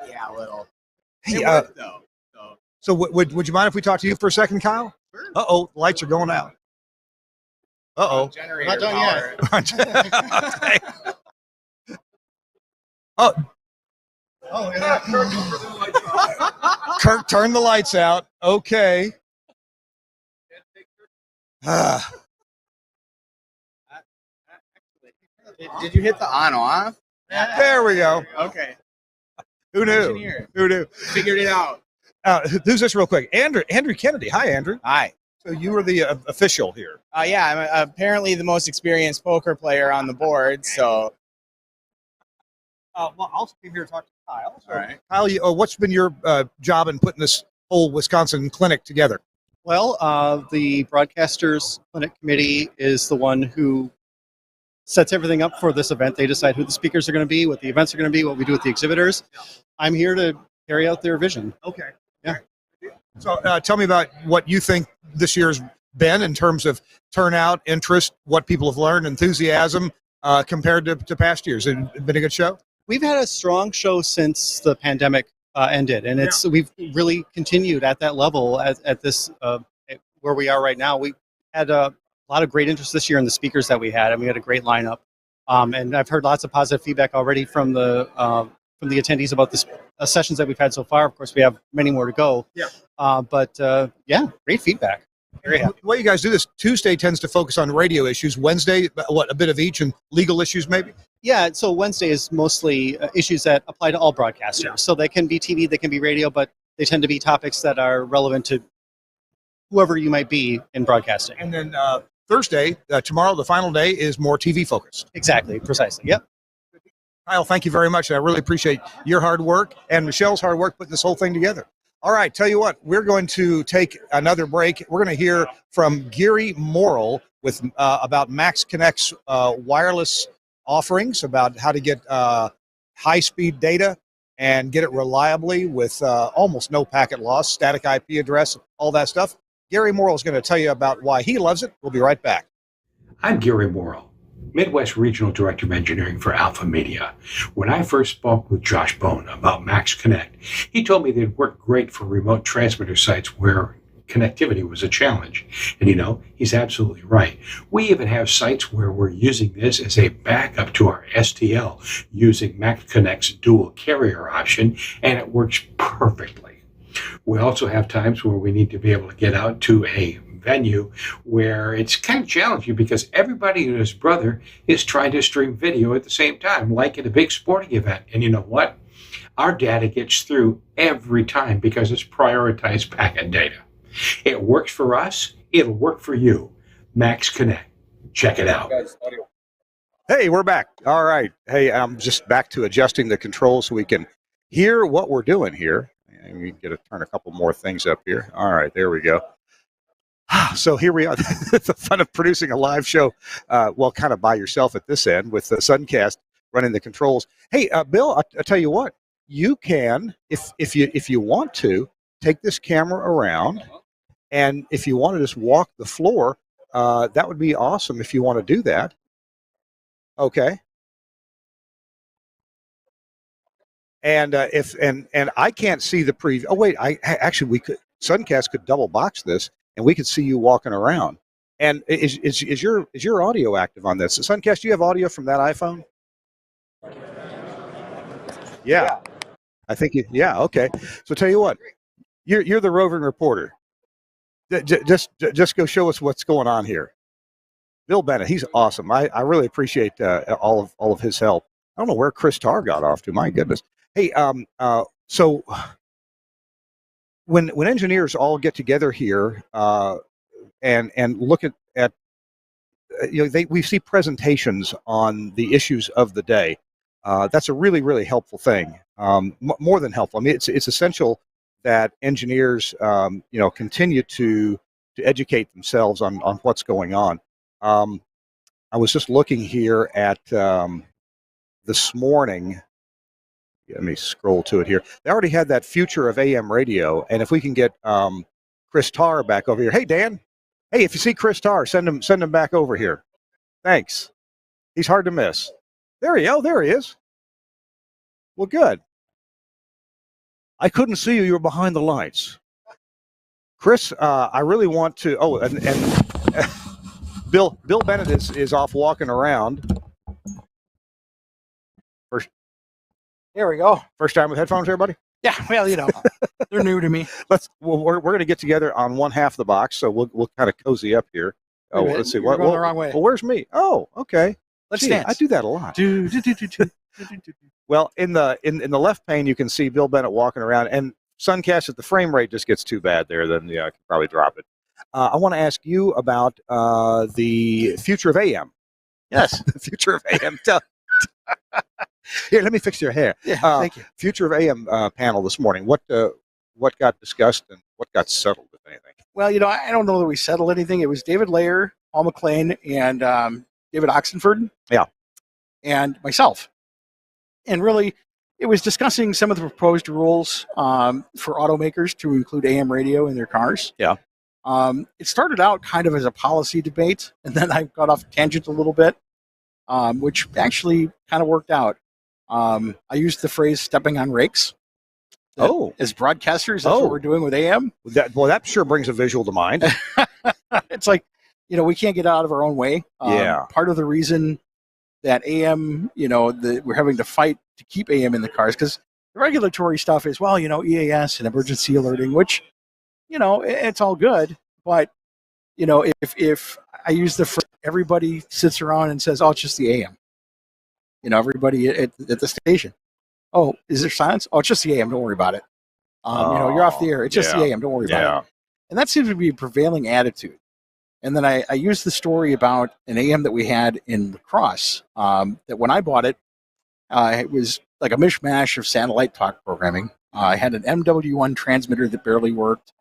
Yeah, a little. Hey, It worked, though. so would you mind if we talk to you for a second, Kyle? Sure. Uh-oh, lights are going out. Uh-oh. Generator Not done power. Okay. Oh, Oh, look at that. Kirk turned the lights out. Okay. Ah, Did you hit the on off? there we go. Okay. Who knew? Engineer. Who knew? Figured it out. Who's this real quick? Andrew Kennedy. Hi, Andrew. Hi. So you were the official here. Yeah, I'm apparently the most experienced poker player on the board. So, Well, I also came here to talk to Kyle. So, all right. Kyle, what's been your job in putting this whole Wisconsin clinic together? Well, the Broadcasters Clinic Committee is the one who sets everything up for this event. They decide who the speakers are going to be, what the events are going to be, what we do with the exhibitors. I'm here to carry out their vision. Okay. Yeah. So tell me about what you think this year's been in terms of turnout, interest, what people have learned, enthusiasm compared to past years. Has it been a good show? We've had a strong show since the pandemic ended, and we've really continued at that level at this where we are right now. We had a lot of great interest this year in the speakers that we had, and we had a great lineup. And I've heard lots of positive feedback already from the attendees about the sessions that we've had so far. Of course, we have many more to go. Yeah. But great feedback. Very happy. The way you guys do this, Tuesday tends to focus on radio issues. Wednesday, a bit of each, and legal issues maybe? Yeah, so Wednesday is mostly issues that apply to all broadcasters. Yeah. So they can be TV, they can be radio, but they tend to be topics that are relevant to whoever you might be in broadcasting. And then Thursday, tomorrow, the final day, is more TV focused. Exactly, precisely. Yep. Kyle, thank you very much. I really appreciate your hard work and Michelle's hard work putting this whole thing together. All right, tell you what, we're going to take another break. We're going to hear from Gary Morrill with about Max Connect's wireless offerings, about how to get high-speed data and get it reliably with almost no packet loss, static IP address, all that stuff. Gary Morrill is going to tell you about why he loves it. We'll be right back. I'm Gary Morrill, Midwest Regional Director of Engineering for Alpha Media. When I first spoke with Josh Bone about Max Connect, he told me they'd work great for remote transmitter sites where connectivity was a challenge. And he's absolutely right. We even have sites where we're using this as a backup to our STL using Max Connect's dual carrier option, and it works perfectly. We also have times where we need to be able to get out to a venue where it's kind of challenging because everybody and his brother is trying to stream video at the same time, like at a big sporting event. And you know what? Our data gets through every time because it's prioritized packet data. It works for us. It'll work for you. Max Connect. Check it out. Hey, we're back. All right. Hey, I'm just back to adjusting the controls so we can hear what we're doing here. And we get to turn a couple more things up here. All right, there we go. So here we are. The fun of producing a live show, kind of by yourself at this end with the Suncast running the controls. Hey, Bill, I'll tell you what. You can, if you want to, take this camera around And if you want to just walk the floor, that would be awesome if you want to do that. Okay. And if I can't see the preview. Oh wait, actually we could. Suncast could double box this, and we could see you walking around. And is your audio active on this? Suncast, do you have audio from that iPhone? Yeah, I think you. Yeah, okay. So tell you what, you're the roving reporter. Just go show us what's going on here. Bill Bennett, he's awesome. I really appreciate all of his help. I don't know where Chris Tarr got off to. My goodness. Hey, so when engineers all get together here and look at we see presentations on the issues of the day. That's a really, really helpful thing. More than helpful. I mean, it's essential that engineers continue to educate themselves on what's going on. I was just looking here at this morning. Let me scroll to it here. They already had that future of AM radio, and if we can get Chris Tarr back over here. Hey, Dan. Hey, if you see Chris Tarr, send him back over here. Thanks. He's hard to miss. There he is. Well, good. I couldn't see you. You were behind the lights. Chris, I really want to. Oh, and Bill Bennett is off walking around. There we go. First time with headphones, everybody? Yeah, well, they're new to me. We're going to get together on one half of the box, so we'll kind of cozy up here. Oh, let's see. You're going the wrong way. Well, where's me? Oh, okay. Let's dance. I do that a lot. Well, in the left pane, you can see Bill Bennett walking around, and Suncast, if the frame rate just gets too bad there, then I can probably drop it. I want to ask you about the future of AM. Yes, the future of AM. Here, let me fix your hair. Yeah, thank you. Future of AM panel this morning. What got discussed and what got settled, if anything? Well, I don't know that we settled anything. It was David Layer, Paul McLean, and David Oxenford. Yeah. And myself. And really, it was discussing some of the proposed rules for automakers to include AM radio in their cars. Yeah. It started out kind of as a policy debate, and then I got off tangent a little bit, which actually kind of worked out. I used the phrase stepping on rakes. As broadcasters, that's what we're doing with AM. That sure brings a visual to mind. It's like, we can't get out of our own way. Yeah. Part of the reason that AM, we're having to fight to keep AM in the cars, because the regulatory stuff is, EAS and emergency alerting, which, it's all good. But, if I use the phrase, everybody sits around and says, oh, it's just the AM. Everybody at the station. Oh, is there silence? Oh, it's just the AM. Don't worry about it. You're off the air. It's just the AM. Don't worry about it. And that seems to be a prevailing attitude. And then I used the story about an AM that we had in La Crosse, that when I bought it, it was like a mishmash of satellite talk programming. I had an MW1 transmitter that barely worked,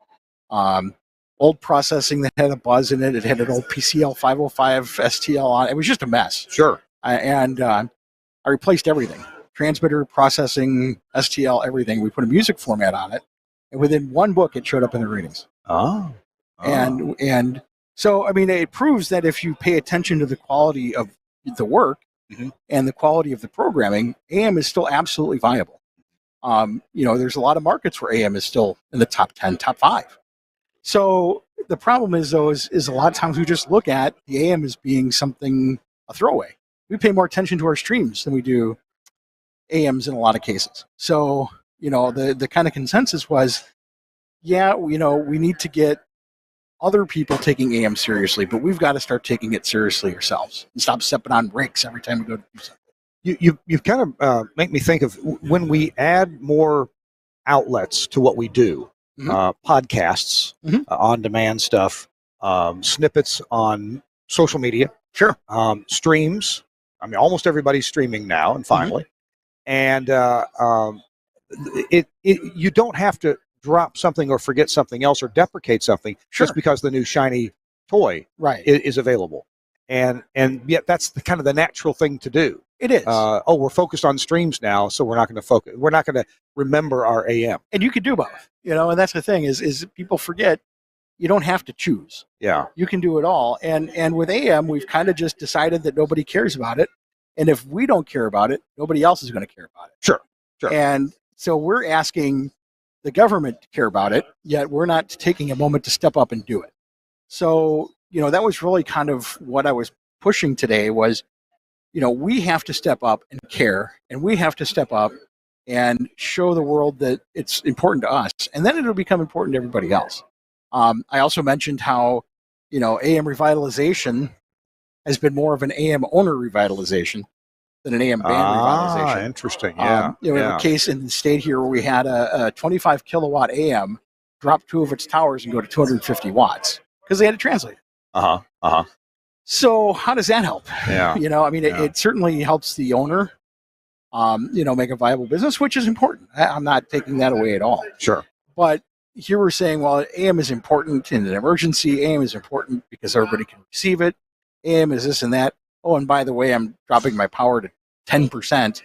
old processing that had a buzz in it. It had an old PCL 505 STL on it. It was just a mess. Sure. I replaced everything. Transmitter, processing, STL, everything. We put a music format on it. And within one book, it showed up in the ratings. Oh. And so, it proves that if you pay attention to the quality of the work and the quality of the programming, AM is still absolutely viable. There's a lot of markets where AM is still in the top 10, top 5. So the problem is, though, is a lot of times we just look at the AM as being something, a throwaway. We pay more attention to our streams than we do AMs in a lot of cases. So, the kind of consensus was, we need to get other people taking AM seriously, but we've got to start taking it seriously ourselves and stop stepping on brakes every time we go to do something. You've kind of make me think of when we add more outlets to what we do, podcasts, on-demand stuff, snippets on social media, sure, streams. Almost everybody's streaming now, and finally, and you don't have to drop something or forget something else or deprecate something just because the new shiny toy is available, and yet that's kind of the natural thing to do. It is. We're focused on streams now, so we're not going to focus. We're not going to remember our AM. And you could do both, and that's the thing is people forget. you don't have to choose. Yeah. You can do it all. And with AM, we've kind of just decided that nobody cares about it. And if we don't care about it, nobody else is going to care about it. Sure. Sure. And so we're asking the government to care about it, yet we're not taking a moment to step up and do it. So, that was really kind of what I was pushing today was, we have to step up and care, and we have to step up and show the world that it's important to us, and then it'll become important to everybody else. I also mentioned how, AM revitalization has been more of an AM owner revitalization than an AM band revitalization. Interesting. Yeah. We have a case in the state here where we had a 25 kilowatt AM drop 2 of its towers and go to 250 watts because they had to translate it. So how does that help? Yeah. It certainly helps the owner, make a viable business, which is important. I'm not taking that away at all. Sure. But here we're saying, well, AM is important in an emergency. AM is important because everybody can receive it. AM is this and that. Oh, and by the way, I'm dropping my power to 10%,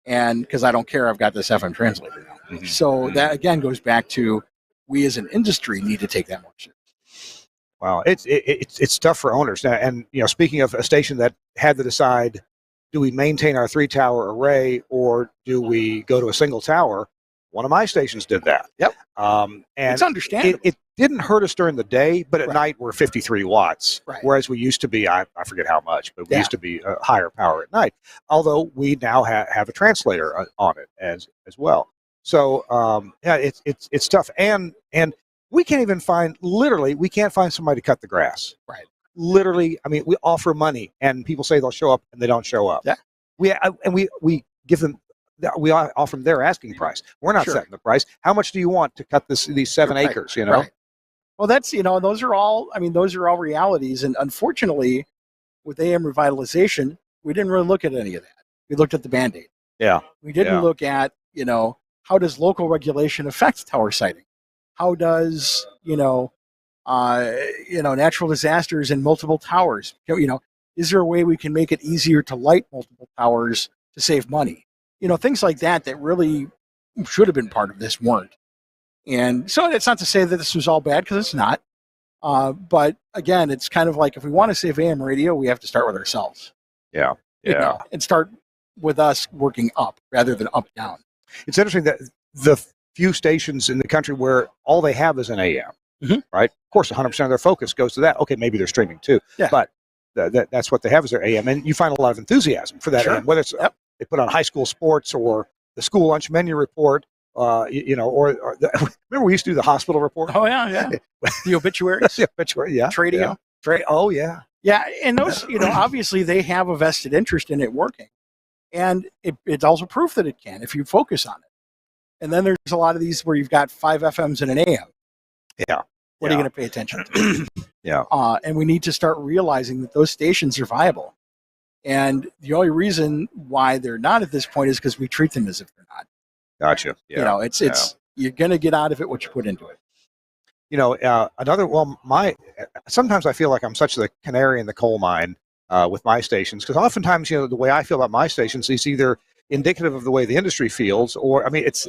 and because I don't care, I've got this FM translator now. Mm-hmm. So that again goes back to we as an industry need to take that more serious. Wow, it's tough for owners now. And speaking of a station that had to decide, do we maintain our 3-tower array or do we go to a single tower? One of my stations did that. Yep. And it's understandable. It didn't hurt us during the day, but at night we're 53 watts. Right. Whereas we used to be, I forget how much, but we used to be higher power at night. Although we now have a translator on it as well. So it's tough, and we can't even find we can't find somebody to cut the grass. Right. Literally, we offer money, and people say they'll show up, and they don't show up. Yeah. We give them. We offer them their asking price. We're not setting the price. How much do you want to cut these 7 acres? Right. Well, that's those are all realities, and unfortunately, with AM revitalization, we didn't really look at any of that. We looked at the Band-Aid. Yeah. We didn't look at how does local regulation affect tower siting? How does natural disasters in multiple towers? Is there a way we can make it easier to light multiple towers to save money? Things like that really should have been part of this weren't. And so it's not to say that this was all bad, because it's not. But again, it's kind of like if we want to save AM radio, we have to start with ourselves. Yeah. Yeah. And start with us working up rather than up down. It's interesting that the few stations in the country where all they have is an AM, right? Of course, 100% of their focus goes to that. Okay, maybe they're streaming too, but that's what they have is their AM, and you find a lot of enthusiasm for that AM, whether it's they put on high school sports or the school lunch menu report, or remember we used to do the hospital report? Oh yeah. The obituaries, the obituary, Tradio. Oh yeah, yeah, and those obviously they have a vested interest in it working, and it's also proof that it can if you focus on it. And then there's a lot of these where you've got 5 FMs and an AM. Yeah. What are you going to pay attention to? Yeah. And we need to start realizing that those stations are viable. And the only reason why they're not at this point is because we treat them as if they're not. Gotcha. Yeah. It's you're going to get out of it what you put into it. Sometimes I feel like I'm such the canary in the coal mine with my stations, because oftentimes, the way I feel about my stations is either indicative of the way the industry feels, or it's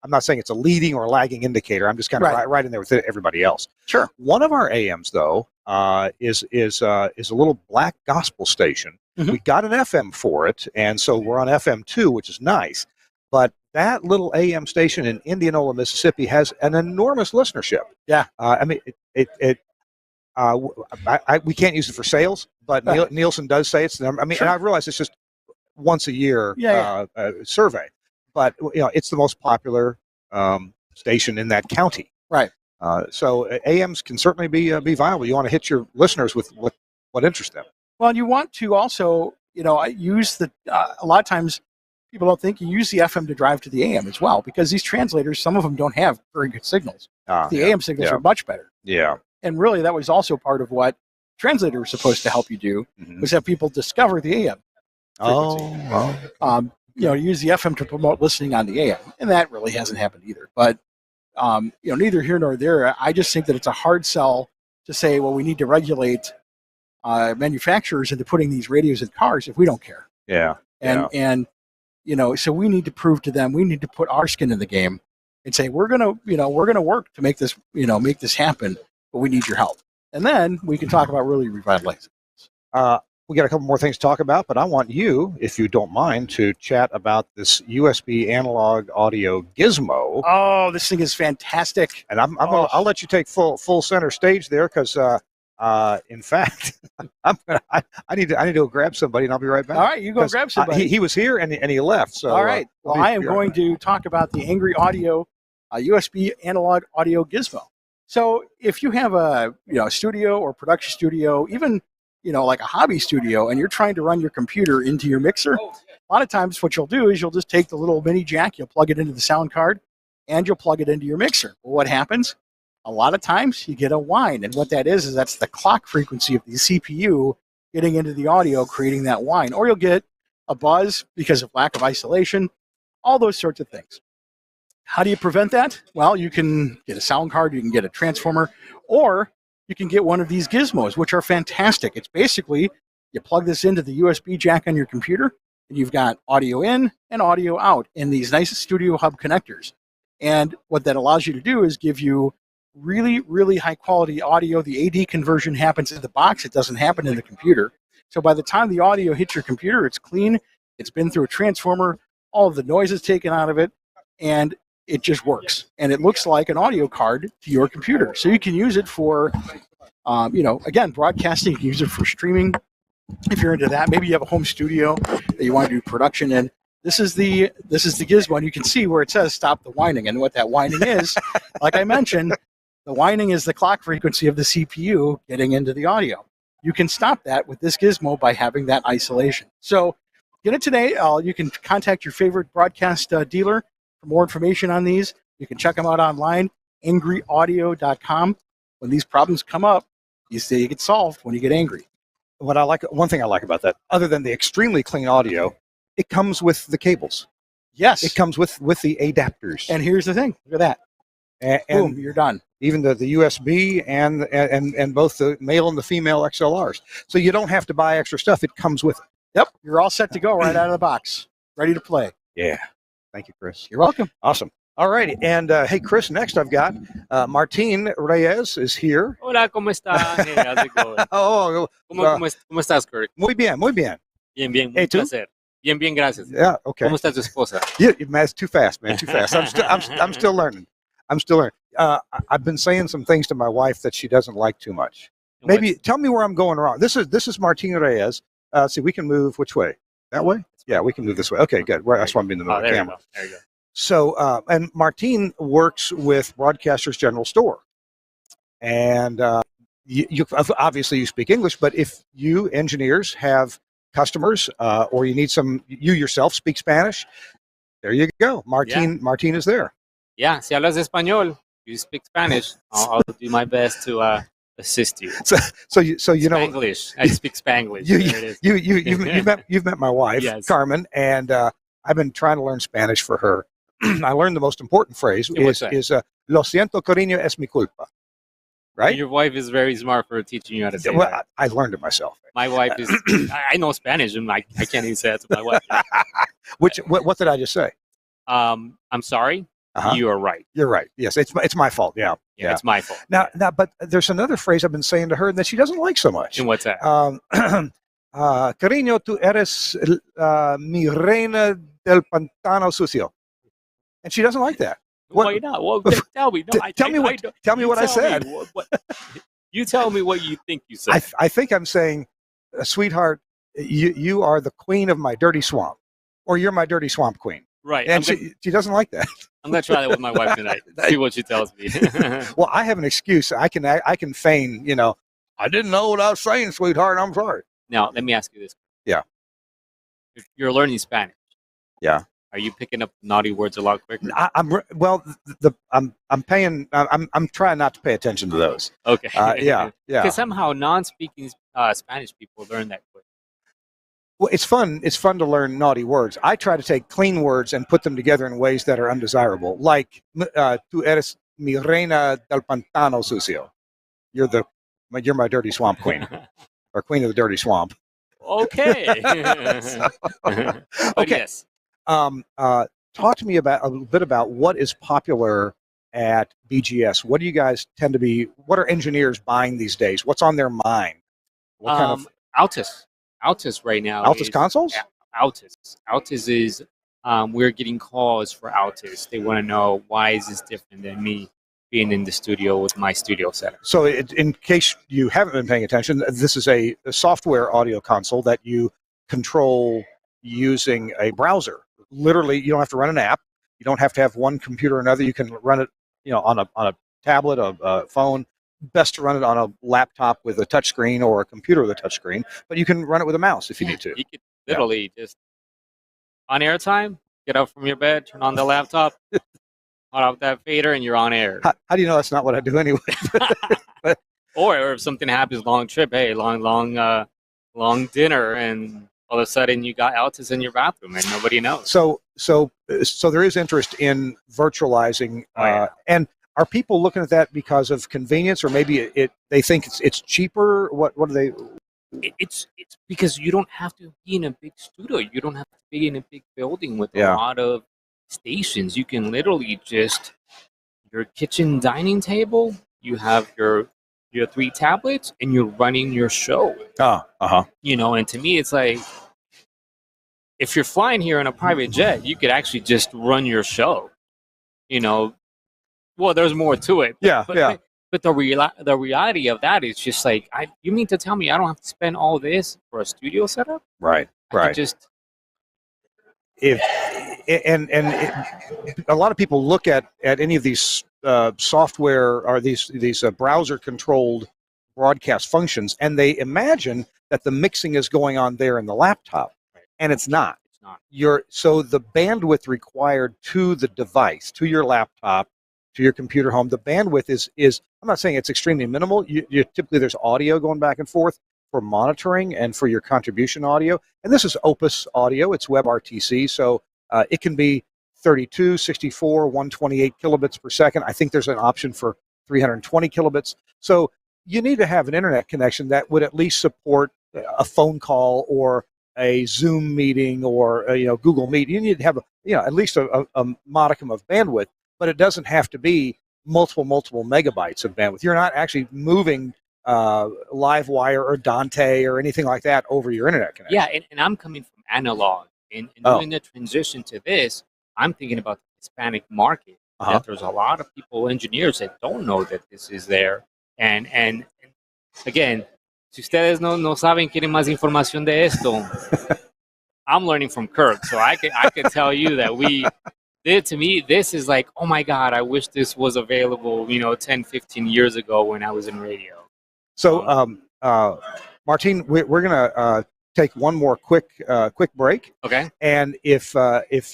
I'm not saying it's a leading or lagging indicator. I'm just kind of right in there with everybody else. Sure. One of our AMs though is a little black gospel station. Mm-hmm. We got an FM for it, and so we're on FM2, which is nice. But that little AM station in Indianola, Mississippi, has an enormous listenership. Yeah. We can't use it for sales, but Nielsen does say it's the number. And I realize it's just once a year survey, but it's the most popular station in that county. Right. So AMs can certainly be viable. You want to hit your listeners with what interests them. Well, you want to also use a lot of times people don't think you use the FM to drive to the AM as well, because these translators, some of them don't have very good signals. The AM signals are much better. Yeah. And really, that was also part of what translator was supposed to help you do, was have people discover the AM frequency. Use the FM to promote listening on the AM, and that really hasn't happened either. But neither here nor there. I just think that it's a hard sell to say, well, we need to regulate manufacturers into putting these radios in cars if we don't care. Yeah. And so we need to prove to them, we need to put our skin in the game and say we're gonna work to make this happen. but we need your help. And then we can talk about really revitalizing. We got a couple more things to talk about, but I want you, if you don't mind, to chat about this USB analog audio gizmo. Oh, this thing is fantastic. And I'll let you take full center stage there because, in fact, I need to go grab somebody and I'll be right back. All right, you go grab somebody. He was here and he left. So all right. Well, I am going to talk about the Angry Audio USB analog audio gizmo. So if you have a studio or production studio, even like a hobby studio, and you're trying to run your computer into your mixer, a lot of times what you'll do is you'll just take the little mini jack, you'll plug it into the sound card, and you'll plug it into your mixer. Well, what happens? A lot of times you get a whine, and what that is that's the clock frequency of the CPU getting into the audio, creating that whine. Or you'll get a buzz because of lack of isolation, all those sorts of things. How do you prevent that? Well, you can get a sound card, you can get a transformer, or you can get one of these gizmos, which are fantastic. It's basically, you plug this into the USB jack on your computer, and you've got audio in and audio out in these nice Studio Hub connectors. And what that allows you to do is give you really, really high quality audio. The AD conversion happens in the box. It doesn't happen in the computer. So by the time the audio hits your computer, it's clean. It's been through a transformer. All of the noise is taken out of it, and it just works. And it looks like an audio card to your computer. So you can use it for, again, broadcasting. You can use it for streaming if you're into that. Maybe you have a home studio that you want to do production in. This is the gizmo, and you can see where it says stop the whining. And what that whining is, like I mentioned, the whining is the clock frequency of the CPU getting into the audio. You can stop that with this gizmo by having that isolation. So get it today. You can contact your favorite broadcast dealer for more information on these. You can check them out online, angryaudio.com. When these problems come up, you say you get solved when you get angry. One thing I like about that, other than the extremely clean audio, it comes with the cables. Yes. It comes with the adapters. And here's the thing. Look at that. And boom, you're done. Even the USB and both the male and the female XLRs. So you don't have to buy extra stuff. It comes with it. Yep. You're all set to go right out of the box. Ready to play. Yeah. Thank you, Chris. You're welcome. Awesome. All righty. And hey, Chris, next I've got Martin Reyes is here. Hola, ¿cómo está? Hey, how's it going? ¿Cómo estás, Kurt? Muy bien, muy bien. Bien, bien. Un placer. Bien, bien, gracias. Yeah, okay. ¿Cómo está tu esposa? Yeah, man, it's too fast, man. Too fast. I'm still learning. I've been saying some things to my wife that she doesn't like too much. Maybe tell me where I'm going wrong. This is Martin Reyes. See, we can move which way? That way? Yeah, we can move this way. Okay, good. That's why I'm in the middle of the camera. There you go. So, and Martin works with Broadcasters General Store. And you obviously you speak English, but if you engineers have customers or you need you yourself speak Spanish, there you go. Martin is there. Yeah, si hablas español, you speak Spanish, I'll do my best to assist you. So you know Spanglish. I speak Spanglish. You've met my wife, yes. Carmen, and I've been trying to learn Spanish for her. I learned the most important phrase is "Lo siento, cariño, es mi culpa." Right? And your wife is very smart for teaching you how to say that. I learned it myself. My wife is. I know Spanish, and I can't even say that to my wife. What did I just say? I'm sorry. Uh-huh. You are right. You're right. Yes, it's my fault. Yeah, it's my fault. Now, but there's another phrase I've been saying to her that she doesn't like so much. And what's that? Cariño, tú eres mi reina del pantano sucio. And she doesn't like that. Why not? Well, tell me. No, tell me what I said. You tell me what you think you said. I think I'm saying, sweetheart, you are the queen of my dirty swamp, or you're my dirty swamp queen. Right. And she doesn't like that. I'm going to try that with my wife tonight. See what she tells me. Well, I have an excuse. I can feign, I didn't know what I was saying, sweetheart. I'm sorry. Now, let me ask you this. Yeah. You're learning Spanish. Yeah. Are you picking up naughty words a lot quicker? I'm trying not to pay attention to those. Okay. Yeah. Because somehow non-speaking Spanish people learn that quick. Well, it's fun. It's fun to learn naughty words. I try to take clean words and put them together in ways that are undesirable. Like, tú eres mi reina del pantano sucio. You're my dirty swamp queen, or queen of the dirty swamp. Okay. Okay. Yes. Talk to me a little bit about what is popular at BGS? What do you guys tend to be? What are engineers buying these days? What's on their mind? What kind of Altus right now. Altus consoles? Altus is we're getting calls for Altus. They want to know, why is this different than me being in the studio with my studio setup? So in case you haven't been paying attention, this is a software audio console that you control using a browser. Literally, you don't have to run an app. You don't have to have one computer or another. You can run it, on a tablet, a phone. Best to run it on a laptop with a touchscreen or a computer with a touchscreen, but you can run it with a mouse if you need to. You could literally just on airtime, get up from your bed, turn on the laptop, cut off that fader, and you're on air. How do you know that's not what I do anyway? Or if something happens, long trip, hey, long dinner, and all of a sudden you got Altus in your bathroom and nobody knows. So there is interest in virtualizing, and are people looking at that because of convenience, or maybe they think it's cheaper? What do they? It's because you don't have to be in a big studio. You don't have to be in a big building with a lot of stations. You can literally just your kitchen dining table. You have your 3 tablets, and you're running your show. And to me, it's like, if you're flying here in a private jet, you could actually just run your show. Well, there's more to it. But the reality of that is just like, you mean to tell me I don't have to spend all this for a studio setup? Right. I could just a lot of people look at any of these software or these browser controlled broadcast functions, and they imagine that the mixing is going on there in the laptop, and it's not. So the bandwidth required to the device, to your laptop, to your computer home, the bandwidth is I'm not saying it's extremely minimal. You typically, there's audio going back and forth for monitoring and for your contribution audio. And this is Opus audio. It's WebRTC. So it can be 32, 64, 128 kilobits per second. I think there's an option for 320 kilobits. So you need to have an internet connection that would at least support a phone call or a Zoom meeting or Google Meet. You need to have at least a modicum of bandwidth, but it doesn't have to be multiple megabytes of bandwidth. You're not actually moving Livewire or Dante or anything like that over your internet connection. Yeah, and I'm coming from analog, and doing the transition to this, I'm thinking about the Hispanic market. That there's a lot of people, engineers, that don't know that this is there. And again, si ustedes no saben, quieren más información de esto, I'm learning from Kirk, so I could tell you that to me, this is like, oh my God, I wish this was available, 10, 15 years ago when I was in radio. So, Martin, we're going to take one more quick break. Okay. And if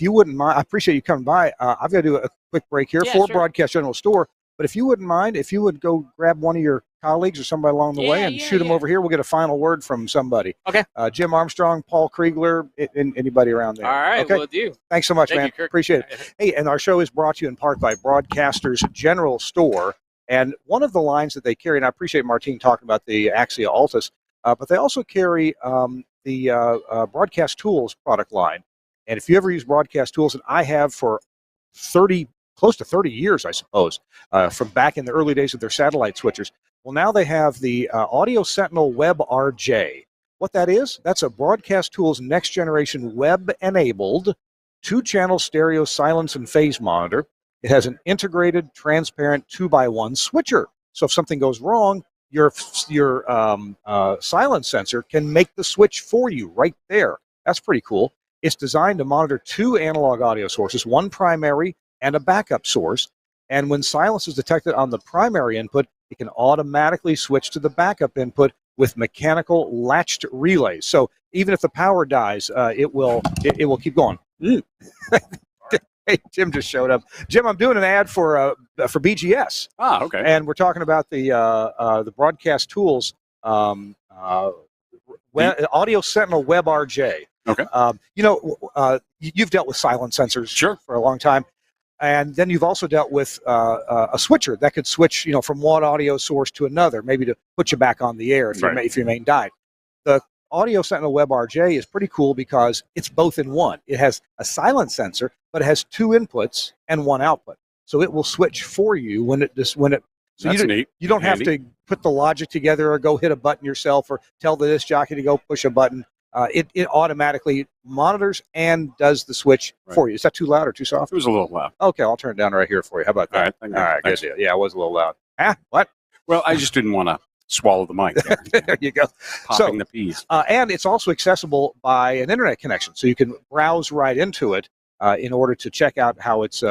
you wouldn't mind, I appreciate you coming by. I've got to do a quick break here for Broadcast General Store. But if you wouldn't mind, if you would go grab one of your colleagues or somebody along the way and shoot them over here, we'll get a final word from somebody. Okay. Jim Armstrong, Paul Kriegler, anybody around there. All right, okay? will do. Thanks so much, Thank man. you, Kirk. Appreciate it. Hey, and our show is brought to you in part by Broadcasters General Store. And one of the lines that they carry, and I appreciate Martine talking about the Axia Altus, but they also carry the Broadcast Tools product line. And if you ever use Broadcast Tools, and I have for close to 30 years, I suppose, from back in the early days of their satellite switchers. Well, now they have the Audio Sentinel Web RJ. What that is, that's a Broadcast Tools next generation web-enabled 2-channel stereo silence and phase monitor. It has an integrated, transparent 2x1 switcher. So if something goes wrong, your silence sensor can make the switch for you right there. That's pretty cool. It's designed to monitor 2 analog audio sources, one primary and a backup source. And when silence is detected on the primary input, it can automatically switch to the backup input with mechanical latched relays. So even if the power dies, it will keep going. Hey, Jim just showed up. Jim, I'm doing an ad for BGS. Okay. And we're talking about the Broadcast Tools Audio Sentinel Web RJ. Okay. You've dealt with silent sensors for a long time. And then you've also dealt with a switcher that could switch, from one audio source to another, maybe to put you back on the air if your main died. The Audio Sentinel Web RJ is pretty cool because it's both in one. It has a silent sensor, but it has 2 inputs and 1 output. so it will switch for you when it just when it. So That's neat. You don't have to put the logic together or go hit a button yourself or tell the disc jockey to go push a button. It automatically monitors and does the switch for you. Is that too loud or too soft? It was a little loud. Okay, I'll turn it down right here for you. How about that? All right, good deal. Yeah, it was a little loud. What? Well, I just didn't want to swallow the mic there. There you go. Popping the peas. And it's also accessible by an internet connection, so you can browse right into it in order to check out how it's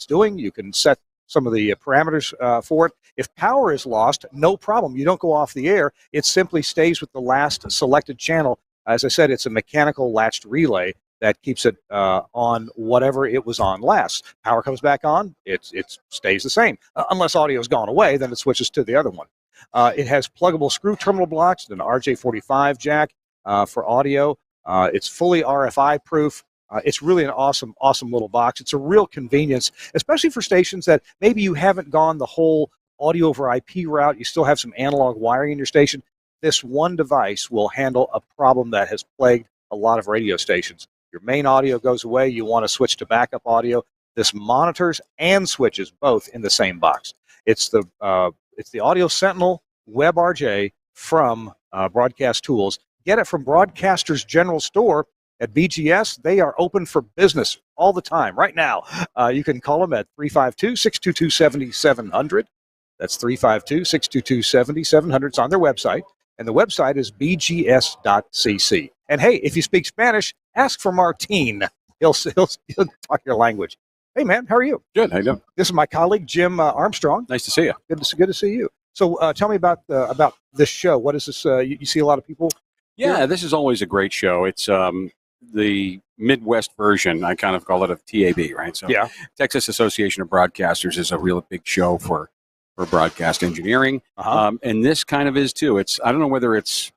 doing. You can set some of the parameters for it. If power is lost, no problem. You don't go off the air. It simply stays with the last selected channel. As I said, it's a mechanical latched relay that keeps it on whatever it was on last. Power comes back on, it stays the same. Unless audio's gone away, then it switches to the other one. It has pluggable screw terminal blocks and an RJ45 jack for audio. It's fully RFI proof. It's really an awesome little box. It's a real convenience, especially for stations that maybe you haven't gone the whole audio over IP route. You still have some analog wiring in your station. This one device will handle a problem that has plagued a lot of radio stations. Your main audio goes away. You want to switch to backup audio. This monitors and switches both in the same box. It's the Audio Sentinel WebRJ from Broadcast Tools. Get it from Broadcasters General Store at BGS. They are open for business all the time. Right now, you can call them at 352-622-7700. That's 352-622-7700. It's on their website, and the website is bgs.cc. And hey, if you speak Spanish, ask for Martin. He'll talk your language. Hey, man, how are you? Good. How you doing? This is my colleague Jim Armstrong. Nice to see you. Good to see you. So, tell me about this show. What is this? You see a lot of people? Yeah, here? this is always a great show. It's the Midwest version. I kind of call it a TAB, right? So, yeah. Texas Association of Broadcasters is a real big show for broadcast engineering, and this kind of is too. I don't know whether it's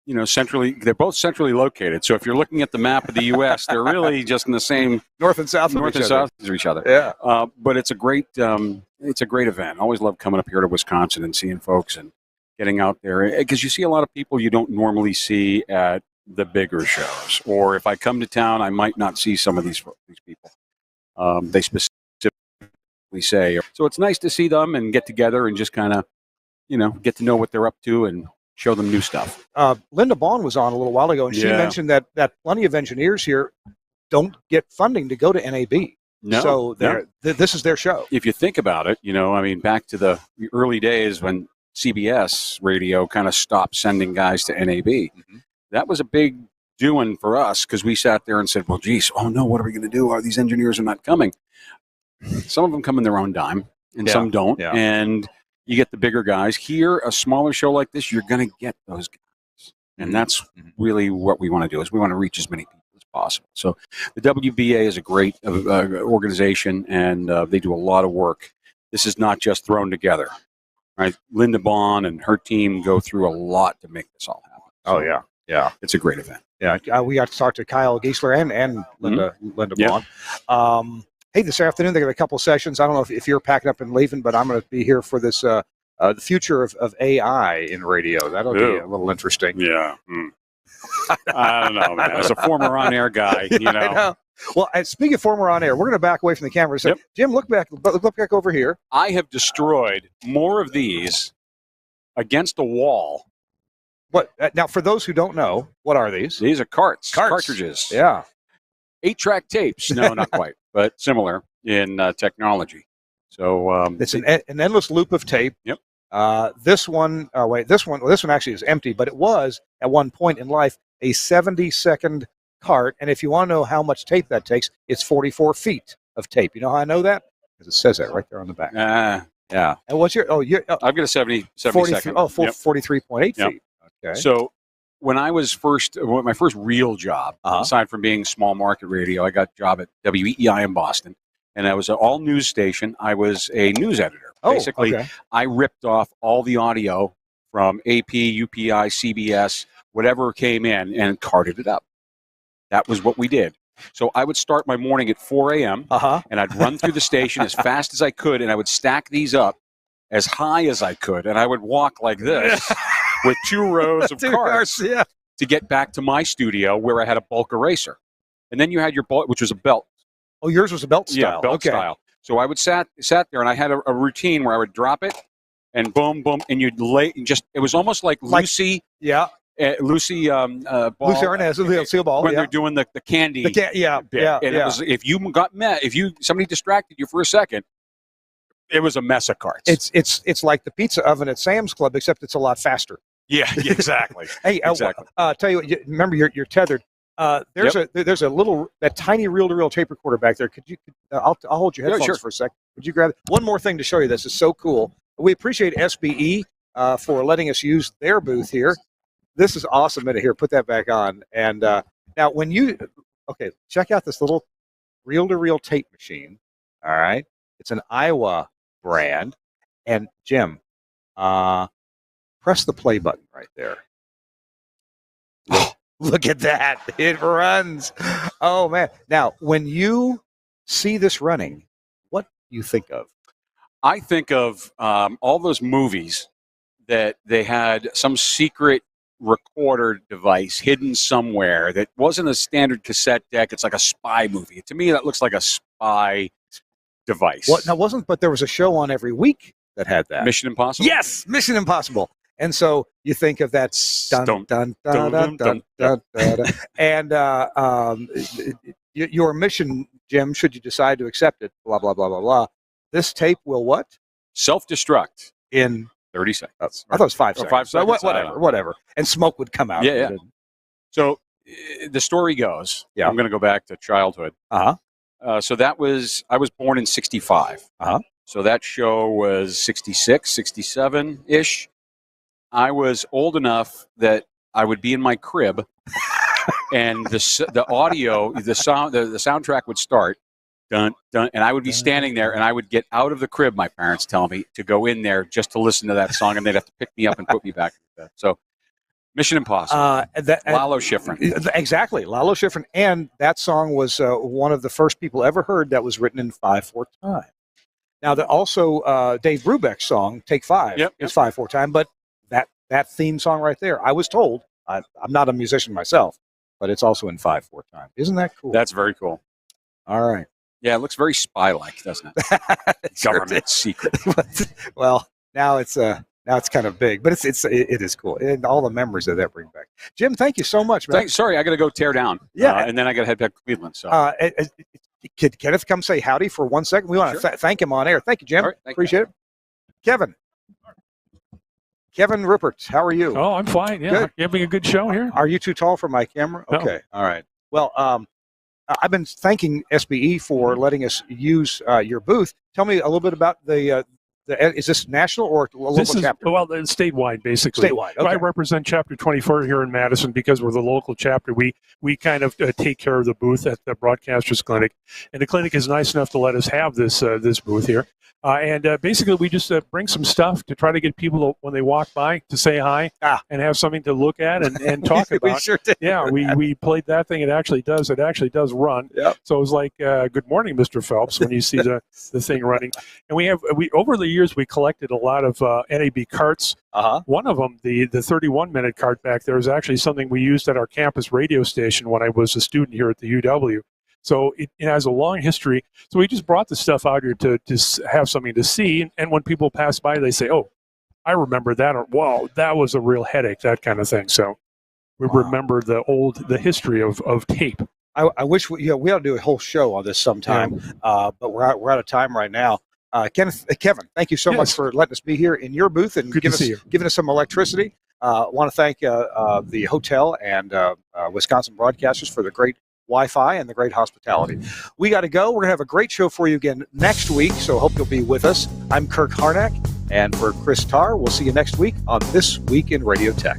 they're both centrally located. So if you're looking at the map of the U.S., they're really just in the same north and south of each other. Yeah. But it's a great event. I always love coming up here to Wisconsin and seeing folks and getting out there, because you see a lot of people you don't normally see at the bigger shows. Or if I come to town, I might not see some of these people. They specifically say. So it's nice to see them and get together and just kind of, get to know what they're up to and show them new stuff. Linda Bond was on a little while ago, and she mentioned that plenty of engineers here don't get funding to go to NAB. No, so this is their show. If you think about it, back to the early days when CBS radio kind of stopped sending guys to NAB. Mm-hmm. That was a big doing for us, because we sat there and said, well, geez, oh no, what are we going to do? Are these engineers are not coming? Some of them come in their own dime, and some don't. Yeah. And you get the bigger guys. Here, a smaller show like this, you're going to get those guys. And that's really what we want to do, is we want to reach as many people as possible. So the WBA is a great organization, and they do a lot of work. This is not just thrown together, right? Linda Bond and her team go through a lot to make this all happen. So yeah. It's a great event. Yeah, we got to talk to Kyle Giesler and Linda Bond. Hey, this afternoon they got a couple sessions. I don't know if you're packing up and leaving, but I'm going to be here for this the future of AI in radio. That'll be a little interesting. Yeah. I don't know, man. As a former on-air guy, I know. Well, speaking of former on-air, we're going to back away from the camera. So, Jim, look back over here. I have destroyed more of these against a wall. What now? For those who don't know, what are these? These are cartridges. Yeah. 8-track tapes. No, not quite, but similar in technology. So it's an endless loop of tape. Yep. This one actually is empty, but it was at one point in life a 70-second cart. And if you want to know how much tape that takes, it's 44 feet of tape. You know how I know that? Because it says that right there on the back. Yeah. And what's your? I've got a 70 second. Oh, 43.8 feet. Okay. So when I was my first real job, aside from being small market radio, I got a job at WEEI in Boston, and I was an all news station. I was a news editor. Basically, I ripped off all the audio from AP, UPI, CBS, whatever came in, and carted it up. That was what we did. So I would start my morning at 4 a.m., and I'd run through the station as fast as I could, and I would stack these up as high as I could, and I would walk like this with 2 rows of carts to get back to my studio, where I had a bulk eraser. And then you had your bulk, which was a belt. Oh, yours was a belt style. Yeah, belt style. So I would sat there, and I had a routine where I would drop it, and boom, boom, and you'd lay just. It was almost like Lucy. Yeah. Lucy Ball, Lucy Arnaz, Lucille Ball, when they're doing the candy bit. And it was, if you got met, somebody distracted you for a second, it was a mess of carts. It's like the pizza oven at Sam's Club, except it's a lot faster. Yeah, exactly. Hey, exactly. Tell you what, remember you're tethered. There's a little, that tiny reel-to-reel tape recorder back there. I'll hold your headphones for a sec. Would you grab it? One more thing to show you. This is so cool. We appreciate SBE for letting us use their booth here. This is awesome. Here, put that back on. And now check out this little reel-to-reel tape machine. All right. It's an Iowa brand. And Jim, press the play button right there. Look at that. It runs. Oh, man. Now, when you see this running, what do you think of? I think of all those movies that they had some secret recorder device hidden somewhere that wasn't a standard cassette deck. It's like a spy movie. To me, that looks like a spy device. What? Now, but there was a show on every week that had that. Mission Impossible? Yes, Mission Impossible. And so you think of that dun dun dun dun dun dun dun, and your mission, Jim, should you decide to accept it, blah blah blah blah blah. This tape will what? Self-destruct in 30 seconds. I thought it was 5 seconds. 5 seconds. Whatever. And smoke would come out. Yeah. So the story goes. Yeah. I'm going to go back to childhood. So I was born in 65. So that show was 66, 67-ish. I was old enough that I would be in my crib, and the audio, the soundtrack would start, dun dun, and I would be standing there, and I would get out of the crib. My parents tell me to go in there just to listen to that song, and they'd have to pick me up and put me back in bed. So, Mission Impossible, Lalo Schifrin, exactly, Lalo Schifrin, and that song was one of the first people ever heard that was written in 5/4 time. Now, also Dave Brubeck's song "Take 5" is 5/4 time, but that theme song right there, I was told, I'm not a musician myself, but it's also in 5/4 time. Isn't that cool? That's very cool. All right. Yeah, it looks very spy-like, doesn't it? Government secret. Well, now it's kind of big, but it is cool, and all the memories that brings back. Jim, thank you so much, man. Sorry, I got to go tear down. And then I got to head back to Cleveland. So, could Kenneth come say howdy for 1 second? We want to thank him on air. Thank you, Jim. Appreciate it. Kevin Rupert, how are you? Oh, I'm fine. Yeah, good. You having a good show here? Are you too tall for my camera? Okay, all right. Well, I've been thanking SBE for letting us use your booth. Tell me a little bit about is this national or local chapter? Well, it's statewide, basically. Statewide, okay. I represent Chapter 24 here in Madison because we're the local chapter. We kind of take care of the booth at the Broadcasters Clinic, and the clinic is nice enough to let us have this booth here. And basically, we just bring some stuff to try to get people, when they walk by, to say hi and have something to look at and talk about. We sure did. Yeah, we played that thing. It actually does run. Yep. So it was like, good morning, Mr. Phelps, when you see the thing running. And we over the years, we collected a lot of NAB carts. One of them, the 31-minute cart back there, is actually something we used at our campus radio station when I was a student here at the UW. So it has a long history. So we just brought the stuff out here to have something to see. And when people pass by, they say, oh, I remember that. Or, whoa, that was a real headache, that kind of thing. So we remember the history of tape. I wish we ought to do a whole show on this sometime, but we're out of time right now. Kevin, thank you so much for letting us be here in your booth and giving us some electricity. I want to thank the hotel and Wisconsin Broadcasters for the great Wi-Fi and the great hospitality. We got to go. We're going to have a great show for you again next week, so hope you'll be with us. I'm Kirk Harnack, and for Chris Tarr, we'll see you next week on This Week in Radio Tech.